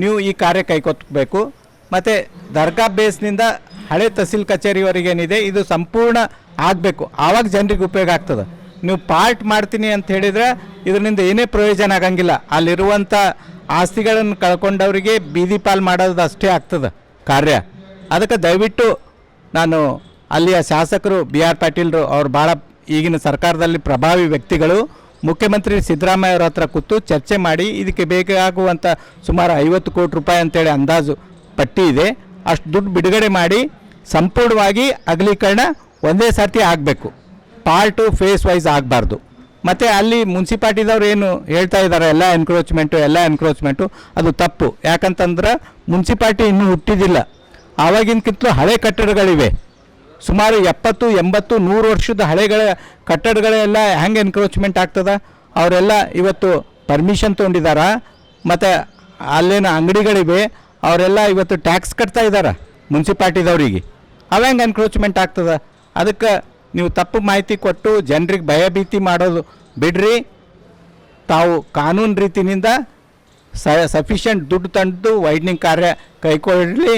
ನೀವು ಈ ಕಾರ್ಯ ಕೈಗೊಳ್ಳಬೇಕು. ಮತ್ತು ದರ್ಗಾ ಬೇಸ್ನಿಂದ ಹಳೆ ತಹಸೀಲ್ ಕಚೇರಿವರೆಗೇನಿದೆ ಇದು ಸಂಪೂರ್ಣ ಆಗಬೇಕು, ಆವಾಗ ಜನರಿಗೆ ಉಪಯೋಗ ಆಗ್ತದೆ. ನೀವು ಪಾರ್ಟ್ ಮಾಡ್ತೀನಿ ಅಂತ ಹೇಳಿದರೆ ಇದರಿಂದ ಏನೇ ಪ್ರಯೋಜನ ಆಗಂಗಿಲ್ಲ. ಅಲ್ಲಿರುವಂಥ ಆಸ್ತಿಗಳನ್ನು ಕಳ್ಕೊಂಡವರಿಗೆ ಬೀದಿ ಪಾಲ್ ಮಾಡೋದು ಅಷ್ಟೇ ಆಗ್ತದೆ ಕಾರ್ಯ. ಅದಕ್ಕೆ ದಯವಿಟ್ಟು ನಾನು ಅಲ್ಲಿಯ ಶಾಸಕರು BR ಪಾಟೀಲ್ರು ಅವ್ರು ಭಾಳ ಈಗಿನ ಸರ್ಕಾರದಲ್ಲಿ ಪ್ರಭಾವಿ ವ್ಯಕ್ತಿಗಳು, ಮುಖ್ಯಮಂತ್ರಿ ಸಿದ್ದರಾಮಯ್ಯ ಅವರ ಹತ್ರ ಕೂತು ಚರ್ಚೆ ಮಾಡಿ ಇದಕ್ಕೆ ಬೇಕಾಗುವಂಥ ಸುಮಾರು 50 ಕೋಟಿ ರೂಪಾಯಿ ಅಂತೇಳಿ ಅಂದಾಜು ಪಟ್ಟಿ ಇದೆ, ಅಷ್ಟು ದುಡ್ಡು ಬಿಡುಗಡೆ ಮಾಡಿ ಸಂಪೂರ್ಣವಾಗಿ ಅಗಲೀಕರಣ ಒಂದೇ ಸರ್ತಿ ಆಗಬೇಕು, ಪಾರ್ಟು ಫೇಸ್ ವೈಸ್ ಆಗಬಾರ್ದು. ಮತ್ತು ಅಲ್ಲಿ ಮುನ್ಸಿಪಾಲ್ಟಿದವ್ರು ಏನು ಹೇಳ್ತಾ ಇದ್ದಾರೆ ಎಲ್ಲ ಎನ್ಕ್ರೋಚ್ಮೆಂಟು ಅದು ತಪ್ಪು. ಯಾಕಂತಂದ್ರೆ ಮುನ್ಸಿಪಾಲ್ಟಿ ಇನ್ನೂ ಹುಟ್ಟಿದಿಲ್ಲ, ಆವಾಗಿನಕ್ಕಿಂತಲೂ ಹಳೆ ಕಟ್ಟಡಗಳಿವೆ, ಸುಮಾರು 70, 80, 100 ವರ್ಷದ ಹಳೆಗಳ ಕಟ್ಟಡಗಳೆಲ್ಲ ಹೆಂಗೆ ಎನ್ಕ್ರೋಚ್ಮೆಂಟ್ ಆಗ್ತದೆ. ಅವರೆಲ್ಲ ಇವತ್ತು ಪರ್ಮಿಷನ್ ತೊಗೊಂಡಿದ್ದಾರೆ. ಮತ್ತು ಅಲ್ಲೇನು ಅಂಗಡಿಗಳಿವೆ ಅವರೆಲ್ಲ ಇವತ್ತು ಟ್ಯಾಕ್ಸ್ ಕಟ್ತಾ ಇದ್ದಾರೆ ಮುನ್ಸಿಪಾಲ್ಟಿದವರಿಗೆ, ಅವ ಹೆಂಗೆ ಎನ್ಕ್ರೋಚ್ಮೆಂಟ್ ಆಗ್ತದೆ. ಅದಕ್ಕೆ ನೀವು ತಪ್ಪು ಮಾಹಿತಿ ಕೊಟ್ಟು ಜನರಿಗೆ ಭಯಭೀತಿ ಮಾಡೋದು ಬಿಡ್ರಿ. ತಾವು ಕಾನೂನು ರೀತಿಯಿಂದ ಸಫಿಷಿಯೆಂಟ್ ದುಡ್ಡು ತಂದು ವೈಡ್ನಿಂಗ್ ಕಾರ್ಯ ಕೈಗೊಳ್ಳಲಿ.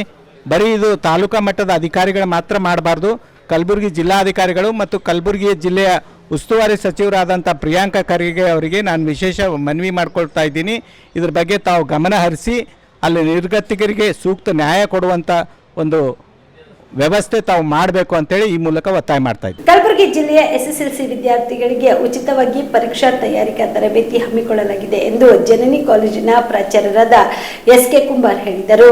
ಬರೀ ಇದು ತಾಲೂಕಾ ಮಟ್ಟದ ಅಧಿಕಾರಿಗಳು ಮಾತ್ರ ಮಾಡಬಾರ್ದು. ಕಲಬುರಗಿ ಜಿಲ್ಲಾಧಿಕಾರಿಗಳು ಮತ್ತು ಕಲಬುರಗಿ ಜಿಲ್ಲೆಯ ಉಸ್ತುವಾರಿ ಸಚಿವರಾದಂಥ ಪ್ರಿಯಾಂಕಾ ಖರ್ಗೆ ಅವರಿಗೆ ನಾನು ವಿಶೇಷ ಮನವಿ ಮಾಡ್ಕೊಳ್ತಾ ಇದ್ದೀನಿ. ಇದ್ರ ಬಗ್ಗೆ ತಾವು ಗಮನ ಹರಿಸಿ ಅಲ್ಲಿ ನಿರ್ಗತಿಕರಿಗೆ ಸೂಕ್ತ ನ್ಯಾಯ ಕೊಡುವಂಥ ಒಂದು ವ್ಯವಸ್ಥೆ ತಾವು ಮಾಡಬೇಕು ಅಂತೇಳಿ ಈ ಮೂಲಕ ಒತ್ತಾಯ ಮಾಡ್ತಾ ಇದ್ದೀನಿ. ಕಲಬುರಗಿ ಜಿಲ್ಲೆಯ SSLC ವಿದ್ಯಾರ್ಥಿಗಳಿಗೆ ಉಚಿತವಾಗಿ ಪರೀಕ್ಷಾ ತಯಾರಿಕಾ ತರಬೇತಿ ಹಮ್ಮಿಕೊಳ್ಳಲಾಗಿದೆ ಎಂದು ಜನನಿ ಕಾಲೇಜಿನ ಪ್ರಾಚಾರ್ಯರಾದ SK ಕುಂಬಾರ್ ಹೇಳಿದರು.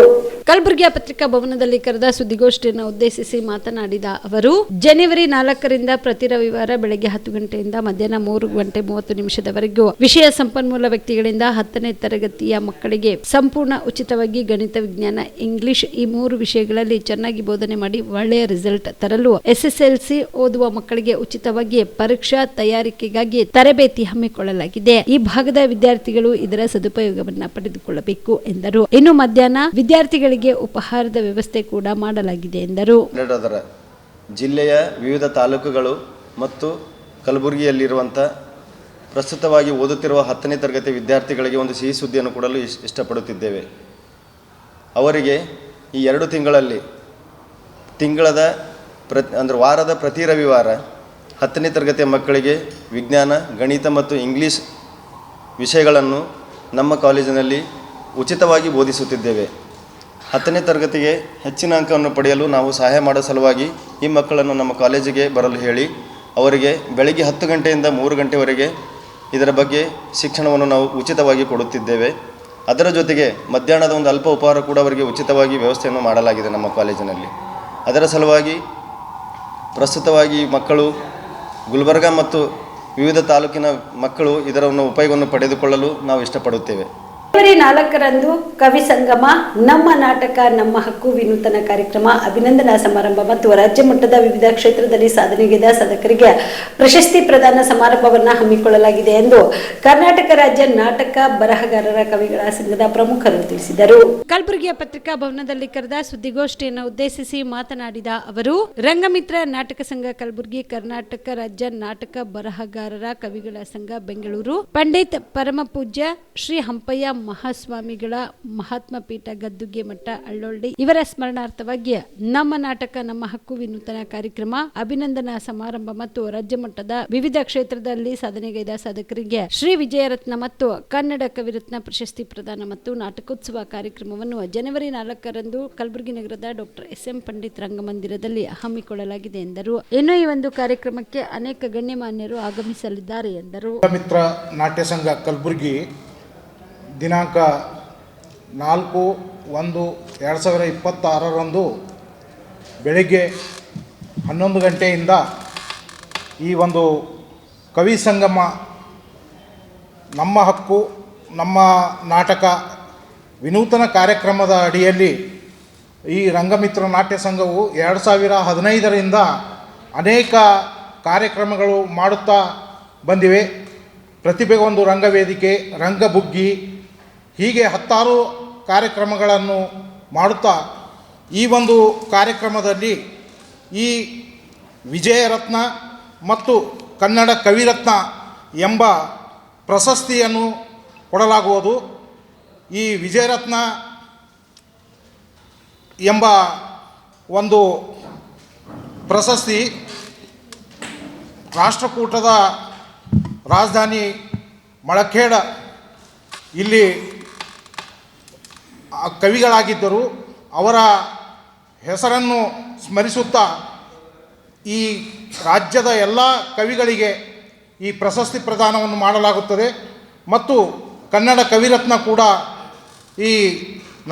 ಕಲಬುರಗಿಯ ಪತ್ರಿಕಾ ಭವನದಲ್ಲಿ ಕರೆದ ಸುದ್ದಿಗೋಷ್ಠಿಯನ್ನು ಉದ್ದೇಶಿಸಿ ಮಾತನಾಡಿದ ಅವರು, ಜನವರಿ 4ರಿಂದ ಪ್ರತಿ ರವಿವಾರ ಬೆಳಗ್ಗೆ 10 ಗಂಟೆಯಿಂದ ಮಧ್ಯಾಹ್ನ 3:30 ವಿಷಯ ಸಂಪನ್ಮೂಲ ವ್ಯಕ್ತಿಗಳಿಂದ 10ನೇ ತರಗತಿಯ ಮಕ್ಕಳಿಗೆ ಸಂಪೂರ್ಣ ಉಚಿತವಾಗಿ ಗಣಿತ, ವಿಜ್ಞಾನ, ಇಂಗ್ಲಿಷ್ ಈ 3 ವಿಷಯಗಳಲ್ಲಿ ಚೆನ್ನಾಗಿ ಬೋಧನೆ ಮಾಡಿ ಒಳ್ಳೆಯ ರಿಸಲ್ಟ್ ತರಲು SSLC ಓದುವ ಮಕ್ಕಳಿಗೆ ಉಚಿತವಾಗಿ ಪರೀಕ್ಷಾ ತಯಾರಿಕೆಗಾಗಿ ತರಬೇತಿ ಹಮ್ಮಿಕೊಳ್ಳಲಾಗಿದೆ. ಈ ಭಾಗದ ವಿದ್ಯಾರ್ಥಿಗಳು ಇದರ ಸದುಪಯೋಗವನ್ನ ಪಡೆದುಕೊಳ್ಳಬೇಕು ಎಂದರು. ಇನ್ನು ಮಧ್ಯಾಹ್ನ ವಿದ್ಯಾರ್ಥಿಗಳಿಗೆ ಉಪಹಾರದ ವ್ಯವಸ್ಥೆ ಕೂಡ ಮಾಡಲಾಗಿದೆ ಎಂದರು. ಜಿಲ್ಲೆಯ ವಿವಿಧ ತಾಲೂಕುಗಳು ಮತ್ತು ಕಲಬುರಗಿಯಲ್ಲಿರುವಂಥ ಪ್ರಸ್ತುತವಾಗಿ ಓದುತ್ತಿರುವ 10ನೇ ತರಗತಿ ವಿದ್ಯಾರ್ಥಿಗಳಿಗೆ ಒಂದು ಸಿಹಿ ಸುದ್ದಿಯನ್ನು ಕೊಡಲು ಇಷ್ಟಪಡುತ್ತಿದ್ದೇವೆ. ಅವರಿಗೆ ಈ 2 ತಿಂಗಳಲ್ಲಿ ವಾರದ ಪ್ರತಿ ರವಿವಾರ 10ನೇ ತರಗತಿಯ ಮಕ್ಕಳಿಗೆ ವಿಜ್ಞಾನ, ಗಣಿತ ಮತ್ತು ಇಂಗ್ಲೀಷ್ ವಿಷಯಗಳನ್ನು ನಮ್ಮ ಕಾಲೇಜಿನಲ್ಲಿ ಉಚಿತವಾಗಿ ಬೋಧಿಸುತ್ತಿದ್ದೇವೆ. 10ನೇ ತರಗತಿಗೆ ಹೆಚ್ಚಿನ ಅಂಕವನ್ನು ಪಡೆಯಲು ನಾವು ಸಹಾಯ ಮಾಡೋ ಸಲುವಾಗಿ ಈ ಮಕ್ಕಳನ್ನು ನಮ್ಮ ಕಾಲೇಜಿಗೆ ಬರಲು ಹೇಳಿ ಅವರಿಗೆ ಬೆಳಗ್ಗೆ 10 ಗಂಟೆಯಿಂದ 3 ಗಂಟೆವರೆಗೆ ಇದರ ಬಗ್ಗೆ ಶಿಕ್ಷಣವನ್ನು ನಾವು ಉಚಿತವಾಗಿ ಕೊಡುತ್ತಿದ್ದೇವೆ. ಅದರ ಜೊತೆಗೆ ಮಧ್ಯಾಹ್ನದ ಒಂದು ಅಲ್ಪ ಉಪಹಾರ ಕೂಡ ಅವರಿಗೆ ಉಚಿತವಾಗಿ ವ್ಯವಸ್ಥೆಯನ್ನು ಮಾಡಲಾಗಿದೆ ನಮ್ಮ ಕಾಲೇಜಿನಲ್ಲಿ. ಅದರ ಸಲುವಾಗಿ ಪ್ರಸ್ತುತವಾಗಿ ಮಕ್ಕಳು ಗುಲ್ಬರ್ಗ ಮತ್ತು ವಿವಿಧ ತಾಲೂಕಿನ ಮಕ್ಕಳು ಇದರ ಉಪಯೋಗವನ್ನು ಪಡೆದುಕೊಳ್ಳಲು ನಾವು ಇಷ್ಟಪಡುತ್ತೇವೆ. ಜನವರಿ 4ರಂದು ಕವಿ ಸಂಗಮ, ನಮ್ಮ ನಾಟಕ ನಮ್ಮ ಹಕ್ಕು ವಿನೂತನ ಕಾರ್ಯಕ್ರಮ, ಅಭಿನಂದನಾ ಸಮಾರಂಭ ಮತ್ತು ರಾಜ್ಯ ಮಟ್ಟದ ವಿವಿಧ ಕ್ಷೇತ್ರದಲ್ಲಿ ಸಾಧನೆಗೈದ ಸಾಧಕರಿಗೆ ಪ್ರಶಸ್ತಿ ಪ್ರದಾನ ಸಮಾರಂಭವನ್ನು ಹಮ್ಮಿಕೊಳ್ಳಲಾಗಿದೆ ಎಂದು ಕರ್ನಾಟಕ ರಾಜ್ಯ ನಾಟಕ ಬರಹಗಾರರ ಕವಿಗಳ ಸಂಘದ ಪ್ರಮುಖರು ತಿಳಿಸಿದರು. ಕಲಬುರಗಿಯ ಪತ್ರಿಕಾ ಭವನದಲ್ಲಿ ಕರೆದ ಸುದ್ದಿಗೋಷ್ಠಿಯನ್ನು ಉದ್ದೇಶಿಸಿ ಮಾತನಾಡಿದ ಅವರು, ರಂಗಮಿತ್ರ ನಾಟಕ ಸಂಘ ಕಲಬುರಗಿ, ಕರ್ನಾಟಕ ರಾಜ್ಯ ನಾಟಕ ಬರಹಗಾರರ ಕವಿಗಳ ಸಂಘ ಬೆಂಗಳೂರು, ಪಂಡಿತ್ ಪರಮಪೂಜ್ಯ ಶ್ರೀ ಹಂಪಯ್ಯ ಮಹಾಸ್ವಾಮಿಗಳ ಮಹಾತ್ಮ ಪೀಠ ಗದ್ದುಗೆ ಮಠ ಅಳ್ಳೊಳ್ಳಿ ಇವರ ಸ್ಮರಣಾರ್ಥವಾಗಿ ನಮ್ಮ ನಾಟಕ ನಮ್ಮ ಹಕ್ಕು ವಿನೂತನ ಕಾರ್ಯಕ್ರಮ, ಅಭಿನಂದನಾ ಸಮಾರಂಭ ಮತ್ತು ರಾಜ್ಯ ಮಟ್ಟದ ವಿವಿಧ ಕ್ಷೇತ್ರದಲ್ಲಿ ಸಾಧನೆಗೈದ ಸಾಧಕರಿಗೆ ಶ್ರೀ ವಿಜಯರತ್ನ ಮತ್ತು ಕನ್ನಡ ಕವಿರತ್ನ ಪ್ರಶಸ್ತಿ ಪ್ರದಾನ ಮತ್ತು ನಾಟಕೋತ್ಸವ ಕಾರ್ಯಕ್ರಮವನ್ನು ಜನವರಿ 4ರಂದು ಕಲಬುರಗಿ ನಗರದ ಡಾಕ್ಟರ್ SM ಪಂಡಿತ್ ರಂಗಮಂದಿರದಲ್ಲಿ ಹಮ್ಮಿಕೊಳ್ಳಲಾಗಿದೆ ಎಂದರು. ಇನ್ನು ಈ ಒಂದು ಕಾರ್ಯಕ್ರಮಕ್ಕೆ ಅನೇಕ ಗಣ್ಯಮಾನ್ಯರು ಆಗಮಿಸಲಿದ್ದಾರೆ ಎಂದರು. ಮಿತ್ರ ನಾಟ್ಯ ಸಂಘ ಕಲಬುರಗಿ ದಿನಾಂಕ 4/1/2026 ಬೆಳಗ್ಗೆ 11 ಗಂಟೆಯಿಂದ ಈ ಒಂದು ಕವಿ ಸಂಗಮ ನಮ್ಮ ಹಕ್ಕು ನಮ್ಮ ನಾಟಕ ವಿನೂತನ ಕಾರ್ಯಕ್ರಮದ ಅಡಿಯಲ್ಲಿ ಈ ರಂಗಮಿತ್ರ ನಾಟ್ಯ ಸಂಘವು 2015ರಿಂದ ಅನೇಕ ಕಾರ್ಯಕ್ರಮಗಳು ಮಾಡುತ್ತಾ ಬಂದಿವೆ. ಪ್ರತಿಭೆಗೊಂದು ರಂಗವೇದಿಕೆ, ರಂಗಬುಗ್ಗಿ ಹೀಗೆ 10 ಕಾರ್ಯಕ್ರಮಗಳನ್ನು ಮಾಡುತ್ತಾ ಈ ಒಂದು ಕಾರ್ಯಕ್ರಮದಲ್ಲಿ ಈ ವಿಜಯರತ್ನ ಮತ್ತು ಕನ್ನಡ ಕವಿರತ್ನ ಎಂಬ ಪ್ರಶಸ್ತಿಯನ್ನು ಕೊಡಲಾಗುವುದು. ಈ ವಿಜಯರತ್ನ ಎಂಬ ಒಂದು ಪ್ರಶಸ್ತಿ ರಾಷ್ಟ್ರಕೂಟದ ರಾಜಧಾನಿ ಮಳಖೇಡ ಇಲ್ಲಿ ಕವಿಗಳಾಗಿದ್ದರು. ಅವರ ಹೆಸರನ್ನು ಸ್ಮರಿಸುತ್ತಾ ಈ ರಾಜ್ಯದ ಎಲ್ಲ ಕವಿಗಳಿಗೆ ಈ ಪ್ರಶಸ್ತಿ ಪ್ರದಾನವನ್ನು ಮಾಡಲಾಗುತ್ತದೆ ಮತ್ತು ಕನ್ನಡ ಕವಿರತ್ನ ಕೂಡ ಈ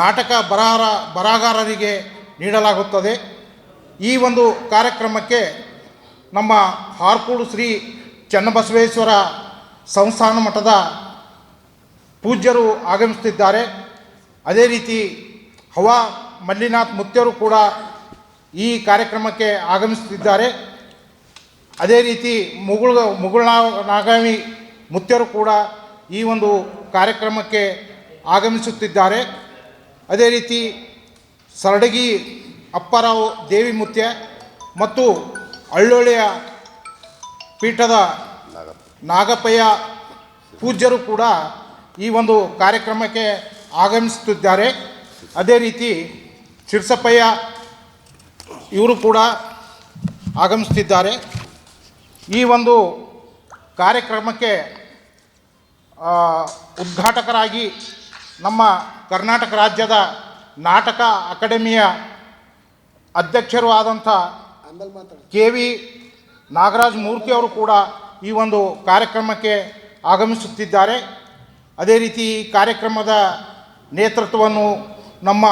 ನಾಟಕ ಬರಹಗಾರರಿಗೆ ನೀಡಲಾಗುತ್ತದೆ. ಈ ಒಂದು ಕಾರ್ಯಕ್ರಮಕ್ಕೆ ನಮ್ಮ ಹಾರ್ಕೂಡು ಶ್ರೀ ಚನ್ನಬಸವೇಶ್ವರ ಸಂಸ್ಥಾನ ಮಠದ ಪೂಜ್ಯರು ಆಗಮಿಸುತ್ತಿದ್ದಾರೆ. ಅದೇ ರೀತಿ ಹವಾ ಮಲ್ಲಿನಾಥ್ ಮುತ್ಯರು ಕೂಡ ಈ ಕಾರ್ಯಕ್ರಮಕ್ಕೆ ಆಗಮಿಸುತ್ತಿದ್ದಾರೆ. ಅದೇ ರೀತಿ ಮುಗುಳ್ನಾಗಾಮಿ ಮುತ್ಯರು ಕೂಡ ಈ ಒಂದು ಕಾರ್ಯಕ್ರಮಕ್ಕೆ ಆಗಮಿಸುತ್ತಿದ್ದಾರೆ. ಅದೇ ರೀತಿ ಸರಡಗಿ ಅಪ್ಪಾರಾವ್ ದೇವಿ ಮುತ್ಯ ಮತ್ತು ಅಳ್ಳೊಳ್ಳೆಯ ಪೀಠದ ನಾಗಪ್ಪಯ್ಯ ಪೂಜ್ಯರು ಕೂಡ ಈ ಒಂದು ಕಾರ್ಯಕ್ರಮಕ್ಕೆ ಆಗಮಿಸುತ್ತಿದ್ದಾರೆ. ಅದೇ ರೀತಿ ಶಿರ್ಸಪ್ಪಯ್ಯ ಇವರು ಕೂಡ ಆಗಮಿಸುತ್ತಿದ್ದಾರೆ. ಈ ಒಂದು ಕಾರ್ಯಕ್ರಮಕ್ಕೆ ಉದ್ಘಾಟಕರಾಗಿ ನಮ್ಮ ಕರ್ನಾಟಕ ರಾಜ್ಯದ ನಾಟಕ ಅಕಾಡೆಮಿಯ ಅಧ್ಯಕ್ಷರು ಆದಂಥ KV ನಾಗರಾಜ್ ಮೂರ್ತಿ ಅವರು ಕೂಡ ಈ ಒಂದು ಕಾರ್ಯಕ್ರಮಕ್ಕೆ ಆಗಮಿಸುತ್ತಿದ್ದಾರೆ. ಅದೇ ರೀತಿ ಈ ಕಾರ್ಯಕ್ರಮದ ನೇತೃತ್ವವನ್ನು ನಮ್ಮ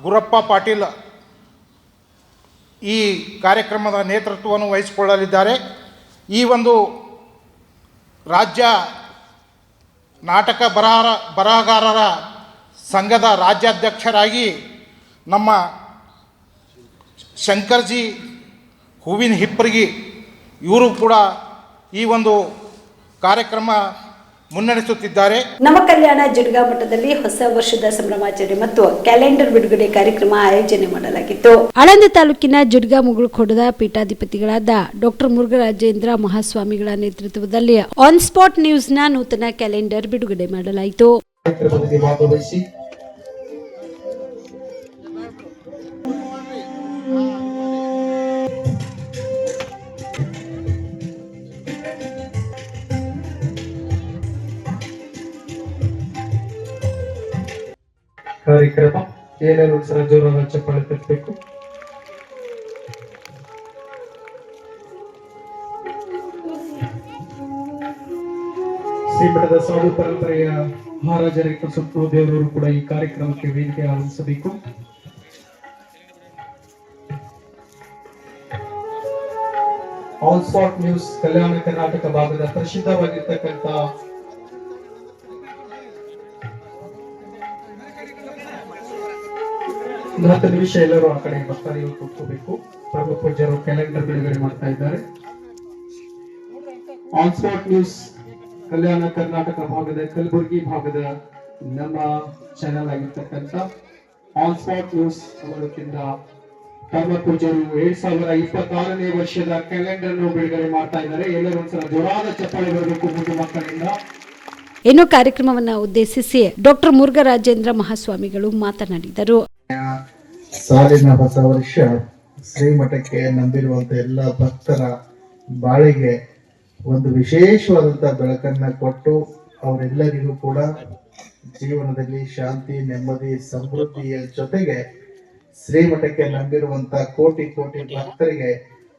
ಗುರಪ್ಪ ಪಾಟೀಲ್ ಈ ಕಾರ್ಯಕ್ರಮದ ನೇತೃತ್ವವನ್ನು ವಹಿಸಿಕೊಳ್ಳಲಿದ್ದಾರೆ. ಈ ಒಂದು ರಾಜ್ಯ ನಾಟಕ ಬರಹಗಾರರ ಸಂಘದ ರಾಜ್ಯಾಧ್ಯಕ್ಷರಾಗಿ ನಮ್ಮ ಶಂಕರ್ಜಿ ಹೂವಿನ ಹಿಪ್ಪರಿಗಿ ಇವರು ಕೂಡ ಈ ಒಂದು ಕಾರ್ಯಕ್ರಮ ಮುನ್ನಡೆಸುತ್ತಿದ್ದಾರೆ. ನವಕಲ್ಯಾಣ ಜುಡ್ಗಾ ಮಠದಲ್ಲಿ ಹೊಸ ವರ್ಷದ ಸಂಭ್ರಮಾಚರಣೆ ಮತ್ತು ಕ್ಯಾಲೆಂಡರ್ ಬಿಡುಗಡೆ ಕಾರ್ಯಕ್ರಮ ಆಯೋಜನೆ ಮಾಡಲಾಗಿತ್ತು. ಆಳಂದ ತಾಲೂಕಿನ ಜುಡ್ಗಾ ಮುಗುಳುಖೋಡದ ಪೀಠಾಧಿಪತಿಗಳಾದ ಡಾಕ್ಟರ್ ಮುರುಘರಾಜೇಂದ್ರ ಮಹಾಸ್ವಾಮಿಗಳ ನೇತೃತ್ವದಲ್ಲಿ ಆನ್ ಸ್ಪಾಟ್ ನ್ಯೂಸ್ನ ನೂತನ ಕ್ಯಾಲೆಂಡರ್ ಬಿಡುಗಡೆ ಮಾಡಲಾಯಿತು. ಕಾರ್ಯಕ್ರಮ ಏನೇನು ಸರ ಜೋರಾದ ಚಪ್ಪಾಳೆ ತಟ್ಟಬೇಕು. ಶ್ರೀಮಠದ ಸಾಧು ಪರಂಪರೆಯ ಮಹಾರಾಜರ ಸುತ್ತು ದೇವರವರು ಕೂಡ ಈ ಕಾರ್ಯಕ್ರಮಕ್ಕೆ ವೇದಿಕೆ ಆರಂಭಿಸಬೇಕು. On spot news Kalyana Karnataka ಭಾಗದ ಪ್ರಸಿದ್ಧವಾಗಿರ್ತಕ್ಕಂಥ ಹತ್ತು ನಿಮಿಷ ಎಲ್ಲರೂ ಆ ಕಡೆ ಬರ್ತಾರೆ. ಕೂತ್ಕೋಬೇಕು. ಪ್ರಭು ಪೂಜ್ಯರು ಕ್ಯಾಲೆಂಡರ್ ಬಿಡುಗಡೆ ಮಾಡ್ತಾ ಇದ್ದಾರೆ. On spot news Kalyana Karnataka ಭಾಗದ ಕಲಬುರಗಿ ಭಾಗದ ನಮ್ಮ ಚಾನೆಲ್ ಆಗಿರ್ತಕ್ಕಂಥ ಆನ್ ಸ್ಪಾಟ್ ನ್ಯೂಸ್ ಅವರಿಂದ ಪರಮ ಪೂಜ್ಯರು 2026ನೇ ವರ್ಷದ ಕ್ಯಾಲೆಂಡರ್ ಬಿಡುಗಡೆ ಮಾಡ್ತಾ ಇದ್ದಾರೆ. ಎಲ್ಲರೂ ಒಂದ್ಸಲ ಜೋರಾದ ಚಪ್ಪಾಳೆ ಬರಬೇಕು ಮುಂದೆ ಮಕ್ಕಳಿಂದ. ಇನ್ನು ಕಾರ್ಯಕ್ರಮವನ್ನು ಉದ್ದೇಶಿಸಿ ಡಾಕ್ಟರ್ ಮುರುಘರಾಜೇಂದ್ರ ಮಹಾಸ್ವಾಮಿಗಳು ಮಾತನಾಡಿದರು. ಸಾಲಿನ ಹೊಸ ವರ್ಷ ಶ್ರೀಮಠಕ್ಕೆ ನಂಬಿರುವಂತ ಎಲ್ಲ ಭಕ್ತರ ಬಾಳಿಗೆ ಒಂದು ವಿಶೇಷವಾದಂತಹ ಬೆಳಕನ್ನ ಕೊಟ್ಟು ಅವರೆಲ್ಲರಿಗೂ ಕೂಡ ಜೀವನದಲ್ಲಿ ಶಾಂತಿ, ನೆಮ್ಮದಿ, ಸಮೃದ್ಧಿಯ ಜೊತೆಗೆ ಶ್ರೀಮಠಕ್ಕೆ ನಂಬಿರುವಂತ ಕೋಟಿ ಕೋಟಿ ಭಕ್ತರಿಗೆ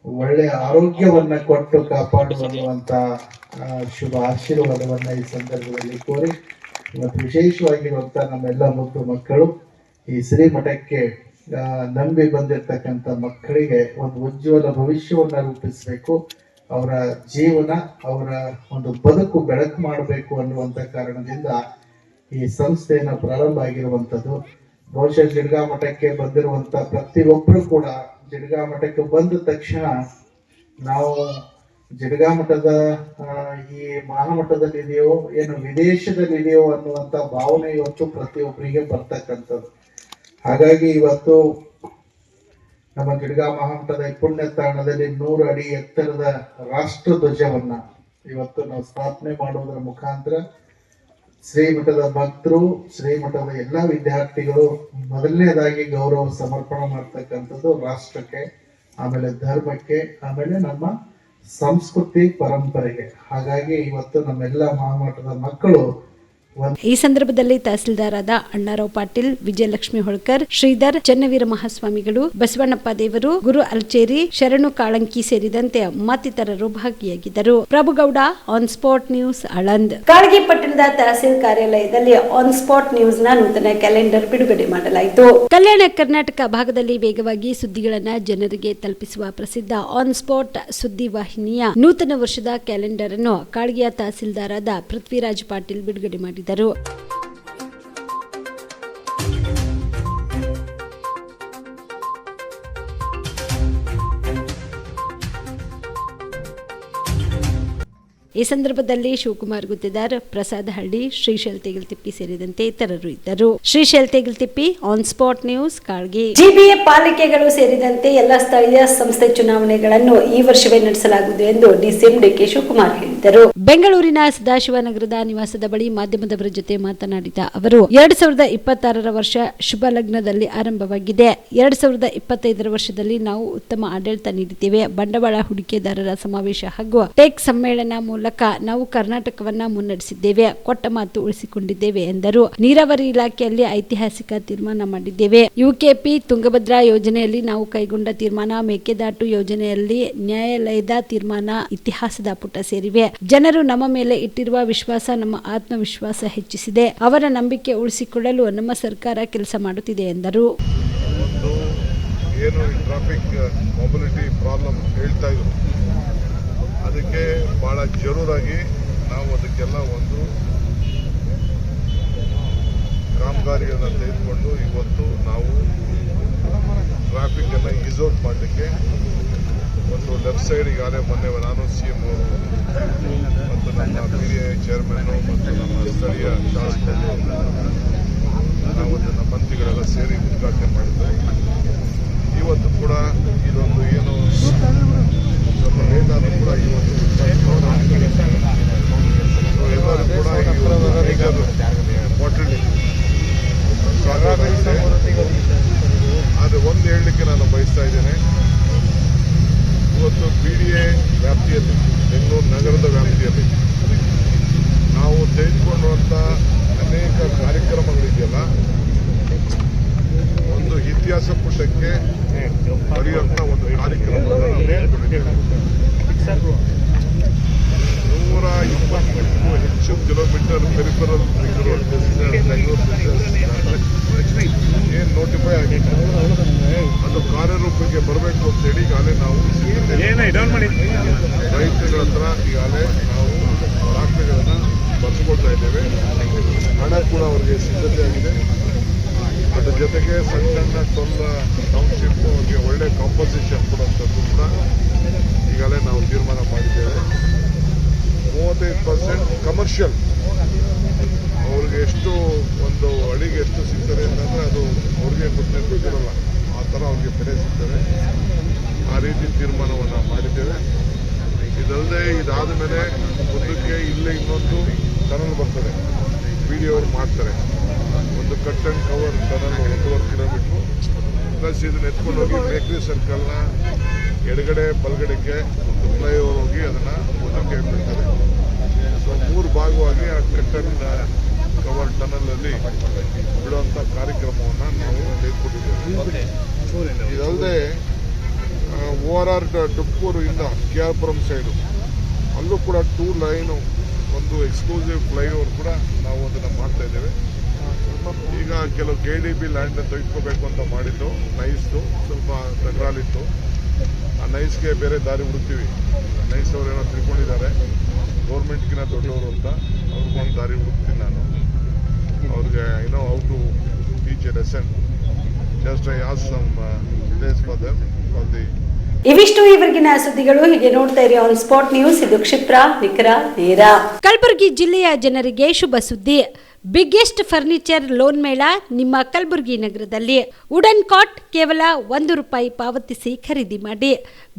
ಒಳ್ಳೆಯ ಆರೋಗ್ಯವನ್ನ ಕೊಟ್ಟು ಕಾಪಾಡುವಂತ ಶುಭ ಆಶೀರ್ವಾದವನ್ನ ಈ ಸಂದರ್ಭದಲ್ಲಿ ಕೋರಿ ಇವತ್ತು ವಿಶೇಷವಾಗಿರುವಂತ ನಮ್ಮೆಲ್ಲ ಮುದ್ದು ಮಕ್ಕಳು ಈ ಶ್ರೀಮಠಕ್ಕೆ ನಂಬಿ ಬಂದಿರತಕ್ಕಂಥ ಮಕ್ಕಳಿಗೆ ಒಂದು ಉಜ್ವಲ ಭವಿಷ್ಯವನ್ನ ರೂಪಿಸಬೇಕು. ಅವರ ಜೀವನ, ಅವರ ಒಂದು ಬದುಕು ಬೆಳಕು ಮಾಡಬೇಕು ಅನ್ನುವಂತ ಕಾರಣದಿಂದ ಈ ಸಂಸ್ಥೆಯನ್ನ ಪ್ರಾರಂಭ ಆಗಿರುವಂತದ್ದು. ಬಹುಶಃ ಜಿಡ್ಗಾ ಮಠಕ್ಕೆ ಬಂದಿರುವಂತ ಪ್ರತಿಯೊಬ್ಬರು ಕೂಡ ಜಿಡ್ಗಾ ಮಠಕ್ಕೆ ಬಂದ ತಕ್ಷಣ ನಾವು ಜಿಡ್ಗಾ ಮಠದ ಈ ಮಹಾಮಠದಲ್ಲಿದೆಯೋ ಏನು ವಿದೇಶದಲ್ಲಿದೆಯೋ ಅನ್ನುವಂತ ಭಾವನೆ ಇವತ್ತು ಪ್ರತಿಯೊಬ್ಬರಿಗೆ ಬರ್ತಕ್ಕಂಥದ್ದು. ಹಾಗಾಗಿ ಇವತ್ತು ನಮ್ಮ ಜಿಡ್ಗಾ ಮಹಾಮಠದ ಪುಣ್ಯ ತಾಣದಲ್ಲಿ 100 ಅಡಿ ಎತ್ತರದ ರಾಷ್ಟ್ರ ಧ್ವಜವನ್ನ ಇವತ್ತು ನಾವು ಸ್ಥಾಪನೆ ಮಾಡುವುದರ ಮುಖಾಂತರ ಶ್ರೀಮಠದ ಭಕ್ತರು, ಶ್ರೀಮಠದ ಎಲ್ಲಾ ವಿದ್ಯಾರ್ಥಿಗಳು ಮೊದಲನೇದಾಗಿ ಗೌರವ ಸಮರ್ಪಣೆ ಮಾಡ್ತಕ್ಕಂಥದ್ದು ರಾಷ್ಟ್ರಕ್ಕೆ, ಆಮೇಲೆ ಧರ್ಮಕ್ಕೆ, ಆಮೇಲೆ ನಮ್ಮ ಸಂಸ್ಕೃತಿ ಪರಂಪರೆಗೆ. ಹಾಗಾಗಿ ಇವತ್ತು ನಮ್ಮೆಲ್ಲ ಮಹಾಮಠದ ಮಕ್ಕಳು ಈ ಸಂದರ್ಭದಲ್ಲಿ ತಹಸೀಲ್ದಾರಾದ ಅಣ್ಣಾರಾವ್ ಪಾಟೀಲ್, ವಿಜಯಲಕ್ಷ್ಮಿ ಹೊಳ್ಕರ್, ಶ್ರೀಧರ್, ಚನ್ನವೀರ ಮಹಾಸ್ವಾಮಿಗಳು, ಬಸವಣ್ಣಪ್ಪ ದೇವರು, ಗುರು ಅಲ್ಚೇರಿ, ಶರಣು ಕಾಳಂಕಿ ಸೇರಿದಂತೆ ಮತ್ತಿತರರು ಭಾಗಿಯಾಗಿದ್ದರು. Prabhugouda, on spot news, Aland. Kalagi ಪಟ್ಟಣದ ತಹಸೀಲ್ ಕಾರ್ಯಾಲಯದಲ್ಲಿ ಆನ್ ಸ್ಪಾಟ್ ನ್ಯೂಸ್ ನ ನೂತನ ಕ್ಯಾಲೆಂಡರ್ ಬಿಡುಗಡೆ ಮಾಡಲಾಯಿತು. ಕಲ್ಯಾಣ ಕರ್ನಾಟಕ ಭಾಗದಲ್ಲಿ ವೇಗವಾಗಿ ಸುದ್ದಿಗಳನ್ನ ಜನರಿಗೆ ತಲುಪಿಸುವ ಪ್ರಸಿದ್ಧ ಆನ್ ಸ್ಪಾಟ್ ಸುದ್ದಿ ವಾಹಿನಿಯ ನೂತನ ವರ್ಷದ ಕ್ಯಾಲೆಂಡರ್ ಅನ್ನು ಕಾಳಗಿಯ ತಹಸೀಲ್ದಾರಾದ ಪೃಥ್ವಿರಾಜ್ ಪಾಟೀಲ್ ಬಿಡುಗಡೆ ಮಾಡಿದರು. ಈ ಸಂದರ್ಭದಲ್ಲಿ ಶಿವಕುಮಾರ್ ಗುತ್ತಿದಾರ್, ಪ್ರಸಾದ್ ಹಳ್ಳಿ, ಶ್ರೀಶೈಲ್ ತೇಗಲ್ತಿಪ್ಪಿ ಸೇರಿದಂತೆ ಇತರರು ಇದ್ದರು. Shrishail Tegaltippi, on spot news, Kalagi. GBA ಪಾಲಿಕೆಗಳು ಸೇರಿದಂತೆ ಎಲ್ಲ ಸ್ಥಳೀಯ ಸಂಸ್ಥೆ ಚುನಾವಣೆಗಳನ್ನು ಈ ವರ್ಷವೇ ನಡೆಸಲಾಗುವುದು ಎಂದು ಡಿಸಿಎಂ ಡಿಕೆ ಶಿವಕುಮಾರ್ ಹೇಳಿದರು. ಬೆಂಗಳೂರಿನ ಸದಾಶಿವನಗರದ ನಿವಾಸದ ಬಳಿ ಮಾಧ್ಯಮದವರ ಜೊತೆ ಮಾತನಾಡಿದ ಅವರು, 2026ರ ವರ್ಷ ಶುಭ ಲಗ್ನದಲ್ಲಿ ಆರಂಭವಾಗಿದೆ. 2025ರ ವರ್ಷದಲ್ಲಿ ನಾವು ಉತ್ತಮ ಆಡಳಿತ ನೀಡಿದ್ದೇವೆ. ಬಂಡವಾಳ ಹೂಡಿಕೆದಾರರ ಸಮಾವೇಶ ಹಾಗೂ ಟೆಕ್ ಸಮ್ಮೇಳನ ಮೂಲಕ ನಾವು ಕರ್ನಾಟಕವನ್ನ ಮುನ್ನಡೆಸಿದ್ದೇವೆ. ಕೊಟ್ಟ ಮಾತು ಉಳಿಸಿಕೊಂಡಿದ್ದೇವೆ ಎಂದರು. ನೀರಾವರಿ ಇಲಾಖೆಯಲ್ಲಿ ಐತಿಹಾಸಿಕ ತೀರ್ಮಾನ ಮಾಡಿದ್ದೇವೆ. ಯುಕೆಪಿ ತುಂಗಭದ್ರಾ ಯೋಜನೆಯಲ್ಲಿ ನಾವು ಕೈಗೊಂಡ ತೀರ್ಮಾನ, ಮೇಕೆದಾಟು ಯೋಜನೆಯಲ್ಲಿ ನ್ಯಾಯಾಲಯದ ತೀರ್ಮಾನ ಇತಿಹಾಸದ ಪುಟ ಸೇರಿವೆ. ಜನರು ನಮ್ಮ ಮೇಲೆ ಇಟ್ಟಿರುವ ವಿಶ್ವಾಸ ನಮ್ಮ ಆತ್ಮವಿಶ್ವಾಸ ಹೆಚ್ಚಿಸಿದೆ. ಅವರ ನಂಬಿಕೆ ಉಳಿಸಿಕೊಳ್ಳಲು ನಮ್ಮ ಸರ್ಕಾರ ಕೆಲಸ ಮಾಡುತ್ತಿದೆ ಎಂದರು. ಏನು ಈ ಟ್ರಾಫಿಕ್ ಮೊಬಿಲಿಟಿ ಪ್ರಾಬ್ಲಮ್ ಹೇಳ್ತಾ ಇದ್ರು, ಅದಕ್ಕೆ ಭಾಳ ಜರೂರಾಗಿ ನಾವು ಅದಕ್ಕೆಲ್ಲ ಒಂದು ಕಾಮಗಾರಿಯನ್ನು ತೆಗೆದುಕೊಂಡು ಇವತ್ತು ನಾವು ಟ್ರಾಫಿಕ್ಕನ್ನು ಈಸೌಟ್ ಮಾಡಲಿಕ್ಕೆ ಒಂದು ಲೆಫ್ಟ್ ಸೈಡ್ ಈಗಾಗಲೇ ಮೊನ್ನೆ ನಾನು CM ಅವರು ಮತ್ತು ನಮ್ಮ PDA ಚೇರ್ಮನ್ನು ಮತ್ತು ನಮ್ಮ ಸ್ಥಳೀಯ ಶಾಸಕರು ನಾವು ನಮ್ಮ ಮಂತ್ರಿಗಳೆಲ್ಲ ಸೇರಿ ಉದ್ಘಾಟನೆ ಮಾಡಿದ್ದಾರೆ. ಇವತ್ತು ಕೂಡ ಇದೊಂದು ಏನು ಸ್ವಲ್ಪ ಲೇಟ್ ಆದರೂ ಕೂಡ ಇವತ್ತು ಎಲ್ಲರೂ ಕೂಡ ಇಂಪಾರ್ಟೆಂಟ್ ಆದರೆ ಒಂದು ಹೇಳಲಿಕ್ಕೆ ನಾನು ಬಯಸ್ತಾ ಇದ್ದೇನೆ. ಇವತ್ತು PDA ವ್ಯಾಪ್ತಿಯಲ್ಲಿ, ಬೆಂಗಳೂರು ನಗರದ ವ್ಯಾಪ್ತಿಯಲ್ಲಿ ನಾವು ತೆಗೆದುಕೊಂಡಂಥ ಅನೇಕ ಕಾರ್ಯಕ್ರಮಗಳಿದೆಯಲ್ಲ, ಒಂದು ಇತಿಹಾಸ ಪುಟಕ್ಕೆ ಬರೆಯುವಂಥ ಒಂದು ಕಾರ್ಯಕ್ರಮವನ್ನು 120ಕ್ಕೂ ಹೆಚ್ಚು ಕಿಲೋಮೀಟರ್ ಪೆರಿಫೆರಲ್ ಬೆಂಗಳೂರು ಏನು ನೋಟಿಫೈ ಆಗಿದೆ ಅದು ಕಾರ್ಯರೂಪಕ್ಕೆ ಬರಬೇಕು ಅಂತೇಳಿ ಈಗಾಗಲೇ ನಾವು ರೈತಗಳ ಹತ್ರ ಈಗಾಗಲೇ ನಾವು ದಾಖಲೆಗಳನ್ನು ಬರೆದುಕೊಳ್ತಾ ಇದ್ದೇವೆ. ಹಣ ಕೂಡ ಅವರಿಗೆ ಸಿದ್ಧತೆ ಆಗಿದೆ. ಅದ್ರ ಜೊತೆಗೆ ಸಣ್ಣ ಟೌನ್ಶಿಪ್ ಅವರಿಗೆ ಒಳ್ಳೆ ಕಾಂಪನ್ಸೇಷನ್ ಕೊಡುವಂಥದ್ದು ಕೂಡ ಈಗಾಗಲೇ ನಾವು ತೀರ್ಮಾನ ಮಾಡಿದ್ದೇವೆ. 35% ಕಮರ್ಷಿಯಲ್ ಅವ್ರಿಗೆ ಎಷ್ಟು ಒಂದು ಅಡಿಗೆ ಎಷ್ಟು ಸಿಗ್ತದೆ ಅಂತಂದರೆ ಅದು ಅವ್ರಿಗೆ ಗೊತ್ತಿರಲ್ಲ, ಆ ಥರ ಅವ್ರಿಗೆ ಬೆಲೆ ಸಿಗ್ತದೆ. ಆ ರೀತಿ ತೀರ್ಮಾನವನ್ನು ಮಾಡಿದ್ದೇವೆ. ಇದಲ್ಲದೆ ಇದಾದ ಮೇಲೆ ಮುಂದಕ್ಕೆ ಇಲ್ಲೇ ಇನ್ನೊಂದು ಟನಲ್ ಬರ್ತದೆ, PDA ಅವರು ಮಾಡ್ತಾರೆ. ಒಂದು cut and cover tunnel 1.5 kilometre plus ಇದನ್ನ ಎತ್ಕೊಂಡು ಹೋಗಿ ಬೇಕ್ರಿ ಸರ್ಕಲ್ನ ಎಡಗಡೆ ಬಲಗಡೆಗೆ ಒಂದು ಫ್ಲೈಓವರ್ ಹೋಗಿ ಅದನ್ನು ಮುಂದಕ್ಕೆ ಬಿಡ್ತಾರೆ. ಸೊ 3 ಭಾಗವಾಗಿ ಆ ಕಟ್ ಆ್ಯಂಡ್ ಕವರ್ ಟನಲಲ್ಲಿ ಬಿಡುವಂಥ ಕಾರ್ಯಕ್ರಮವನ್ನು ನಾವು ತೆಗೆದುಕೊಂಡಿದ್ದೇವೆ. ಇದಲ್ಲದೆ ORR ಡುಪ್ಪೂರಿಂದ KR ಪುರಂ ಸೈಡು ಅಲ್ಲೂ ಕೂಡ 2 ಲೈನು ಒಂದು ಎಕ್ಸ್ಕ್ಲೂಸಿವ್ ಫ್ಲೈಓವರ್ ಕೂಡ ನಾವು ಅದನ್ನು ಮಾಡ್ತಾ ಇದ್ದೇವೆ. ಈಗ ಕೆಲವು KDB ಲ್ಯಾಂಡ್ ತೆಗೆದುಕೋಬೇಕು ಅಂತ ಮಾಡಿದ್ದು, ನೈಸ್ದು ಸ್ವಲ್ಪ ತಕರಾಲಿತ್ತು. ಆ ನೈಸ್ಗೆ ಬೇರೆ ದಾರಿ ಹುಡುಕ್ತೀವಿ. ನೈಸ್ ಅವರೇನೋ ತಿಳ್ಕೊಂಡಿದ್ದಾರೆ ಗೌರ್ಮೆಂಟ್ಗಿನ ದೊಡ್ಡವರು ಅಂತ, ಅವ್ರಿಗೊಂದು ದಾರಿ ಹುಡುಕ್ತೀನಿ ನಾನು. ಅವ್ರಿಗೆ ಏನೋ how to teach a lesson. Just I ask some place for them for the. ಇವಿಷ್ಟು ಇವರಿಗಿನ ಸುದ್ದಿಗಳು. ಹೀಗೆ ನೋಡ್ತಾ ಇರಿ ಆನ್ ಸ್ಪಾಟ್ ನ್ಯೂಸ್. ಇದು ಕ್ಷಿಪ್ರ, ನಿಖರ, ನೇರ. ಕಲಬುರಗಿ ಜಿಲ್ಲೆಯ ಜನರಿಗೆ ಶುಭ ಸುದ್ದಿ. ಬಿಗ್ಗೆಸ್ಟ್ ಫರ್ನಿಚರ್ ಲೋನ್ ಮೇಳ ನಿಮ್ಮ ಕಲಬುರಗಿ ನಗರದಲ್ಲಿ. ವುಡನ್ ಕಾಟ್ ಕೇವಲ ₹1 ಪಾವತಿಸಿ ಖರೀದಿ ಮಾಡಿ.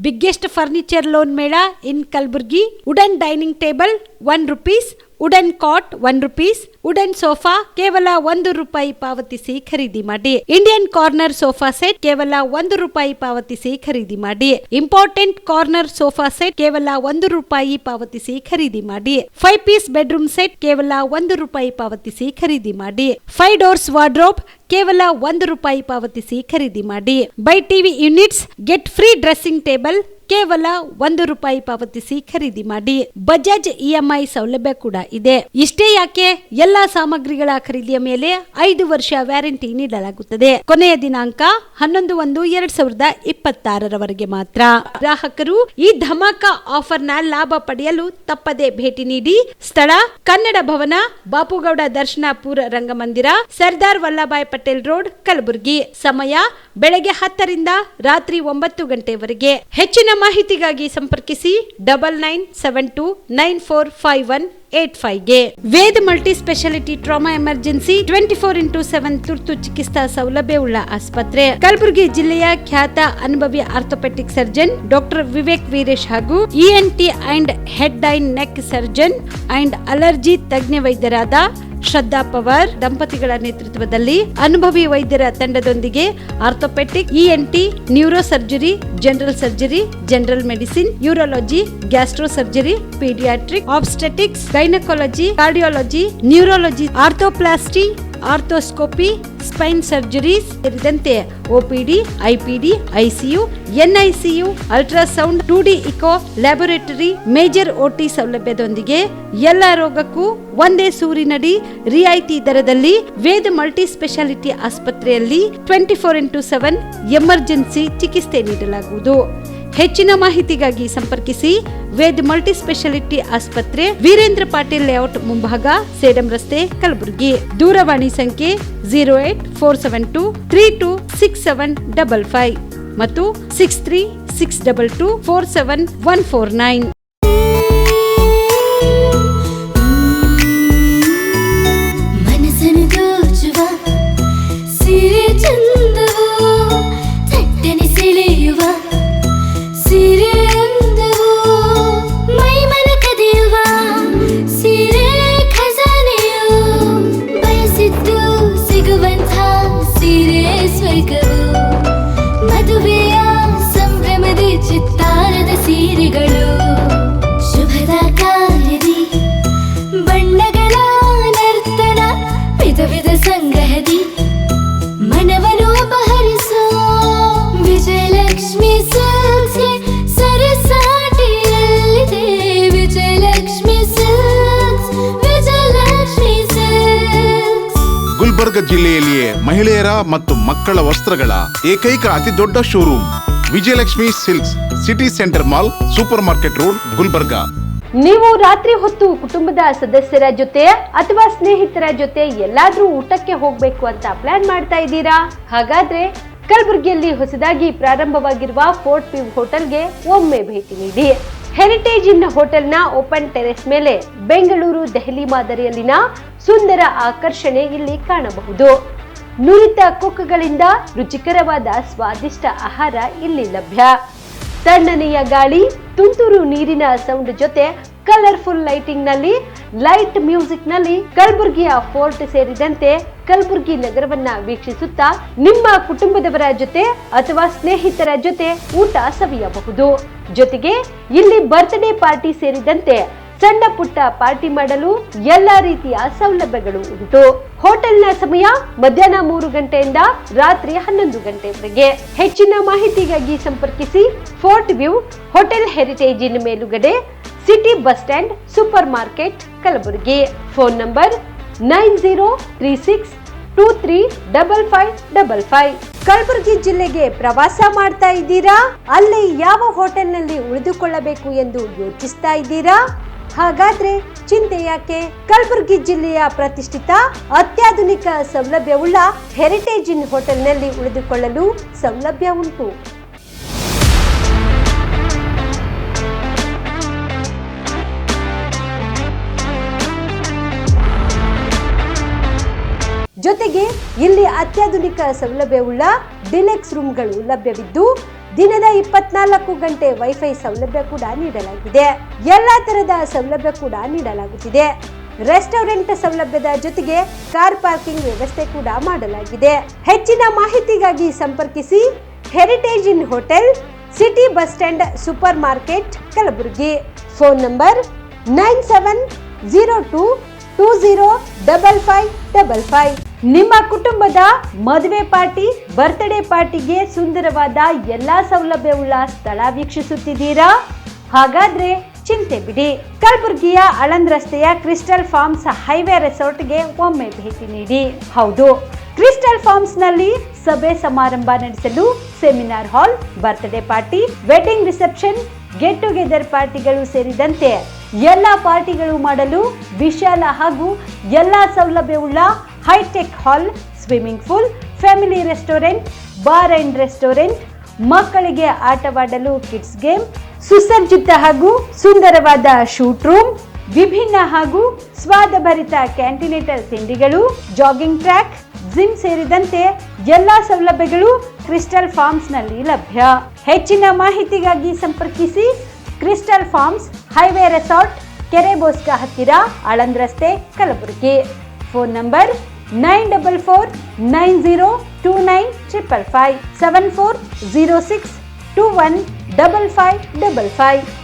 ಬಿಗ್ಗೆಸ್ಟ್ ಫರ್ನಿಚರ್ ಲೋನ್ ಮೇಳ in Kalaburagi. Wooden dining table ₹1, wooden cot ₹1, wooden sofa ಕೇವಲ ₹1 ಪಾವತಿಸಿ ಖರೀದಿ ಮಾಡಿ. ಇಂಡಿಯನ್ ಕಾರ್ನರ್ ಸೋಫಾ ಸೆಟ್ ಕೇವಲ ₹1 ಪಾವತಿಸಿ ಖರೀದಿ ಮಾಡಿ. ಇಂಪಾರ್ಟೆಂಟ್ ಕಾರ್ನರ್ ಸೋಫಾ ಸೆಟ್ ಕೇವಲ ₹1 ಪಾವತಿಸಿ ಖರೀದಿ ಮಾಡಿ. 5 ಪೀಸ್ ಬೆಡ್ರೂಮ್ ಸೆಟ್ ಕೇವಲ ₹1 ಪಾವತಿಸಿ ಖರೀದಿ ಮಾಡಿ. 5 ಡೋರ್ಸ್ ವಾರ್ಡ್ರೋಬ್ ಕೇವಲ ₹1 ಪಾವತಿಸಿ ಖರೀದಿ ಮಾಡಿ. By TV units get free dressing table ಕೇವಲ ₹1 ಪಾವತಿಸಿ ಖರೀದಿ ಮಾಡಿ. ಬಜಾಜ್ EMI ಸೌಲಭ್ಯ ಕೂಡ ಇದೆ. ಇಷ್ಟೇ ಯಾಕೆ, ಎಲ್ಲಾ ಸಾಮಗ್ರಿಗಳ ಖರೀದಿಯ ಮೇಲೆ 5 ವರ್ಷ ವ್ಯಾರಂಟಿ ನೀಡಲಾಗುತ್ತದೆ. ಕೊನೆಯ ದಿನಾಂಕ 11/1/2026 ಮಾತ್ರ. ಗ್ರಾಹಕರು ಈ ಧಮಾಕ ಆಫರ್ ನ ಲಾಭ ಪಡೆಯಲು ತಪ್ಪದೆ ಭೇಟಿ ನೀಡಿ. ಸ್ಥಳ ಕನ್ನಡ ಭವನ, ಬಾಪುಗೌಡ ದರ್ಶನಪುರ ರಂಗಮಂದಿರ, ಸರ್ದಾರ್ ವಲ್ಲಭಾಯ್ ಪಟೇಲ್ ರೋಡ್, ಕಲಬುರಗಿ. ಸಮಯ ಬೆಳಗ್ಗೆ 10ರಿಂದ ರಾತ್ರಿ 9 ಗಂಟೆವರೆಗೆ. ಹೆಚ್ಚಿನ ಮಾಹಿತಿಗಾಗಿ ಸಂಪರ್ಕಿಸಿ 9972945185ಗೆ. Veda multi speciality trauma emergency 24x7 ತುರ್ತು ಚಿಕಿತ್ಸಾ ಸೌಲಭ್ಯವುಳ್ಳ ಆಸ್ಪತ್ರೆ. ಕಲಬುರಗಿ ಜಿಲ್ಲೆಯ ಖ್ಯಾತ ಅನುಭವಿ orthopaedic surgeon doctor Vivek Veeresh ಹಾಗೂ ENT and head and neck surgeon and allergy ತಜ್ಞ ವೈದ್ಯರಾದ ಶ್ರದ್ಧಾ ಪವಾರ್ ದಂಪತಿಗಳ ನೇತೃತ್ವದಲ್ಲಿ ಅನುಭವಿ ವೈದ್ಯರ ತಂಡದೊಂದಿಗೆ orthopaedic, ENT, neuro surgery, general surgery, general medicine, urology, gastro surgery, paediatric, obstetrics, gynaecology, cardiology, neurology, arthroplasty, arthroscopy, spine surgeries ಸೇರಿದಂತೆ OPD, IPD, ICU, NICU, ultrasound, 2D echo, laboratory, major OT ಸೌಲಭ್ಯದೊಂದಿಗೆ ಎಲ್ಲ ರೋಗಕ್ಕೂ ಒಂದೇ ಸೂರಿನಡಿ ರಿಯಾಯಿತಿ ದರದಲ್ಲಿ ವೇದ ಮಲ್ಟಿ ಸ್ಪೆಷಾಲಿಟಿ ಆಸ್ಪತ್ರೆಯಲ್ಲಿ 24x7 emergency ಚಿಕಿತ್ಸೆ ನೀಡಲಾಗುವುದು. ಹೆಚ್ಚಿನ ಮಾಹಿತಿಗಾಗಿ ಸಂಪರ್ಕಿಸಿ ವೇದ್ ಮಲ್ಟಿ ಸ್ಪೆಷಾಲಿಟಿ ಆಸ್ಪತ್ರೆ, ವೀರೇಂದ್ರ ಪಾಟೀಲ್ ಲೇಔಟ್ ಮುಂಭಾಗ, ಸೇಡಂ ರಸ್ತೆ, ಕಲಬುರಗಿ. ದೂರವಾಣಿ ಸಂಖ್ಯೆ 08472326755 ಮತ್ತು 6362247149. ಮದುವೆಯ ಸಂಭ್ರಮದ ಚಿತ್ತಾರದ ಸೀರೆಗಳು, ಶುಭದ ಕಾರ್ಯದಿ ಬಣ್ಣಗಳ ನರ್ತನ, ವಿಧ ವಿಧ ಸಂಗ್ರಹದಿ ಮನವನ್ನು ಅಪಹರಿಸೋ ವಿಜಯಲಕ್ಷ್ಮಿ ಸಿಲ್ಕ್ಸ್ ಸರಸಾಟಿಯಲ್ಲಿದೆ. Vijayalakshmi silks, Vijayalakshmi silks. ಗುಲ್ಬರ್ಗ ಜಿಲ್ಲೆಯಲ್ಲಿಯೇ ಮಹಿಳೆಯರ ಮತ್ತು ಮಕ್ಕಳ ವಸ್ತ್ರಗಳ ಏಕೈಕ ಅತಿ ದೊಡ್ಡ showroom Vijayalakshmi silks, city centre mall, super market road, Gulbarga. ನೀವು ರಾತ್ರಿ ಹೊತ್ತು ಕುಟುಂಬದ ಸದಸ್ಯರ ಜೊತೆ ಅಥವಾ ಸ್ನೇಹಿತರ ಜೊತೆ ಎಲ್ಲಾದ್ರೂ ಊಟಕ್ಕೆ ಹೋಗ್ಬೇಕು ಅಂತ ಪ್ಲಾನ್ ಮಾಡ್ತಾ ಇದ್ದೀರಾ? ಹಾಗಾದ್ರೆ ಕಲಬುರಗಿಯಲ್ಲಿ ಹೊಸದಾಗಿ ಪ್ರಾರಂಭವಾಗಿರುವ ಫೋರ್ಟ್ ವ್ಯೂ ಹೋಟೆಲ್ಗೆ ಒಮ್ಮೆ ಭೇಟಿ ನೀಡಿ. ಹೆರಿಟೇಜ್ ಇನ್ ಹೋಟೆಲ್ನ ಓಪನ್ ಟೆರೆಸ್ ಮೇಲೆ ಬೆಂಗಳೂರು, ದೆಹಲಿ ಮಾದರಿಯಲ್ಲಿನ ಸುಂದರ ಆಕರ್ಷಣೆ ಇಲ್ಲಿ ಕಾಣಬಹುದು. ನುರಿತ ಕುಕ್ಗಳಿಂದ ರುಚಿಕರವಾದ ಸ್ವಾದಿಷ್ಟ ಆಹಾರ ಇಲ್ಲಿ ಲಭ್ಯ. ತಣ್ಣನೆಯ ಗಾಳಿ, ತುಂತುರು ನೀರಿನ ಸೌಂಡ್ ಜೊತೆ ಕಲರ್ಫುಲ್ ಲೈಟಿಂಗ್ ನಲ್ಲಿ, ಲೈಟ್ ಮ್ಯೂಸಿಕ್ ನಲ್ಲಿ ಕಲಬುರಗಿಯ ಫೋರ್ಟ್ ಸೇರಿದಂತೆ ಕಲಬುರಗಿ ನಗರವನ್ನ ವೀಕ್ಷಿಸುತ್ತಾ ನಿಮ್ಮ ಕುಟುಂಬದವರ ಜೊತೆ ಅಥವಾ ಸ್ನೇಹಿತರ ಜೊತೆ ಊಟ ಸವಿಯಬಹುದು. ಜೊತೆಗೆ ಇಲ್ಲಿ ಬರ್ತ್ಡೇ ಪಾರ್ಟಿ ಸೇರಿದಂತೆ ಸಣ್ಣ ಪುಟ್ಟ ಪಾರ್ಟಿ ಮಾಡಲು ಎಲ್ಲಾ ರೀತಿಯ ಸೌಲಭ್ಯಗಳು ಉಂಟು. ಹೋಟೆಲ್ನ ಸಮಯ ಮಧ್ಯಾಹ್ನ 3 ಗಂಟೆಯಿಂದ ರಾತ್ರಿ 11 ಗಂಟೆವರೆಗೆ. ಹೆಚ್ಚಿನ ಮಾಹಿತಿಗಾಗಿ ಸಂಪರ್ಕಿಸಿ ಫೋರ್ಟ್ ವ್ಯೂ ಹೋಟೆಲ್, ಹೆರಿಟೇಜ್ ಇನ್ ಮೇಲುಗಡೆ, city bus stand, super market, Kalaburagi. Phone number 9036235555. Kalaburagi ಜಿಲ್ಲೆಗೆ ಪ್ರವಾಸ ಮಾಡ್ತಾ ಇದ್ದೀರಾ? ಅಲ್ಲಿ ಯಾವ ಹೋಟೆಲ್ನಲ್ಲಿ ಉಳಿದುಕೊಳ್ಳಬೇಕು ಎಂದು ಯೋಚಿಸ್ತಾ ಇದ್ದೀರಾ? ಹಾಗಾದ್ರೆ ಚಿಂತೆ ಯಾಕೆ? ಕಲಬುರಗಿ ಜಿಲ್ಲೆಯ ಪ್ರತಿಷ್ಠಿತ ಅತ್ಯಾಧುನಿಕ ಸೌಲಭ್ಯವುಳ್ಳ ಹೆರಿಟೇಜ್ ಇನ್ ಹೋಟೆಲ್ನಲ್ಲಿ ಉಳಿದುಕೊಳ್ಳಲು ಸೌಲಭ್ಯ ಉಂಟು. ಜೊತೆಗೆ ಇಲ್ಲಿ ಅತ್ಯಾಧುನಿಕ ಸೌಲಭ್ಯವುಳ್ಳ ಡಿಲೆಕ್ಸ್ ರೂಮ್ಗಳು ಲಭ್ಯವಿದ್ದು ದಿನದ 24 ಗಂಟೆ ವೈಫೈ ಸೌಲಭ್ಯ ಕೂಡ ನೀಡಲಾಗಿದೆ. ಎಲ್ಲಾ ತರದ ಸೌಲಭ್ಯ ಕೂಡ ನೀಡಲಾಗುತ್ತಿದೆ. ರೆಸ್ಟೋರೆಂಟ್ ಸೌಲಭ್ಯದ ಜೊತೆಗೆ ಕಾರ್ ಪಾರ್ಕಿಂಗ್ ವ್ಯವಸ್ಥೆ ಕೂಡ ಮಾಡಲಾಗಿದೆ. ಹೆಚ್ಚಿನ ಮಾಹಿತಿಗಾಗಿ ಸಂಪರ್ಕಿಸಿ heritage inn hotel, city bus stand, super market, Kalaburagi. Phone number 9702205555. ನಿಮ್ಮ ಕುಟುಂಬದ ಮದುವೆ ಪಾರ್ಟಿ, ಬರ್ತ್ಡೇ ಪಾರ್ಟಿಗೆ ಸುಂದರವಾದ ಎಲ್ಲಾ ಸೌಲಭ್ಯವುಳ್ಳ ಸ್ಥಳ ವೀಕ್ಷಿಸುತ್ತಿದ್ದೀರಾ? ಹಾಗಾದ್ರೆ ಚಿಂತೆ ಬಿಡಿ. ಕಲಬುರಗಿಯ ಆಳಂದ್ ರಸ್ತೆಯ ಕ್ರಿಸ್ಟಲ್ ಫಾರ್ಮ್ಸ್ ಹೈವೇ ರೆಸಾರ್ಟ್ಗೆ ಒಮ್ಮೆ ಭೇಟಿ ನೀಡಿ. ಹೌದು, ಕ್ರಿಸ್ಟಲ್ ಫಾರ್ಮ್ಸ್ ನಲ್ಲಿ ಸಭೆ ಸಮಾರಂಭ ನಡೆಸಲು seminar hall, birthday party, wedding reception, get together ಪಾರ್ಟಿಗಳು ಸೇರಿದಂತೆ ಎಲ್ಲಾ ಪಾರ್ಟಿಗಳು ಮಾಡಲು ವಿಶಾಲ ಹಾಗೂ ಎಲ್ಲಾ ಸೌಲಭ್ಯವುಳ್ಳ hi tech hall, swimming pool, family restaurant, bar and restaurant, ಮಕ್ಕಳಿಗೆ ಆಟವಾಡಲು ಕಿಡ್ಸ್ ಗೇಮ್, ಸುಸಜ್ಜಿತ ಹಾಗೂ ಸುಂದರವಾದ ಶೂಟ್ ರೂಮ್, ವಿಭಿನ್ನ ಹಾಗೂ ಸ್ವಾದಭರಿತ ಕ್ಯಾಂಟಿನೇಟರ್ ತಿಂಡಿಗಳು, ಜಾಗಿಂಗ್ ಟ್ರ್ಯಾಕ್, ಜಿಮ್ ಸೇರಿದಂತೆ ಎಲ್ಲಾ ಸೌಲಭ್ಯಗಳು ಕ್ರಿಸ್ಟಲ್ ಫಾರ್ಮ್ಸ್ ನಲ್ಲಿ ಲಭ್ಯ. ಹೆಚ್ಚಿನ ಮಾಹಿತಿಗಾಗಿ ಸಂಪರ್ಕಿಸಿ ಕ್ರಿಸ್ಟಲ್ ಫಾರ್ಮ್ಸ್ ಹೈವೇ ರೆಸಾರ್ಟ್, ಕೆರೆ ಬೋಸ್ಕಾ ಹತ್ತಿರ, ಆಳಂದ್ ರಸ್ತೆ, ಕಲಬುರಗಿ. Phone number 9490295555 7406215555.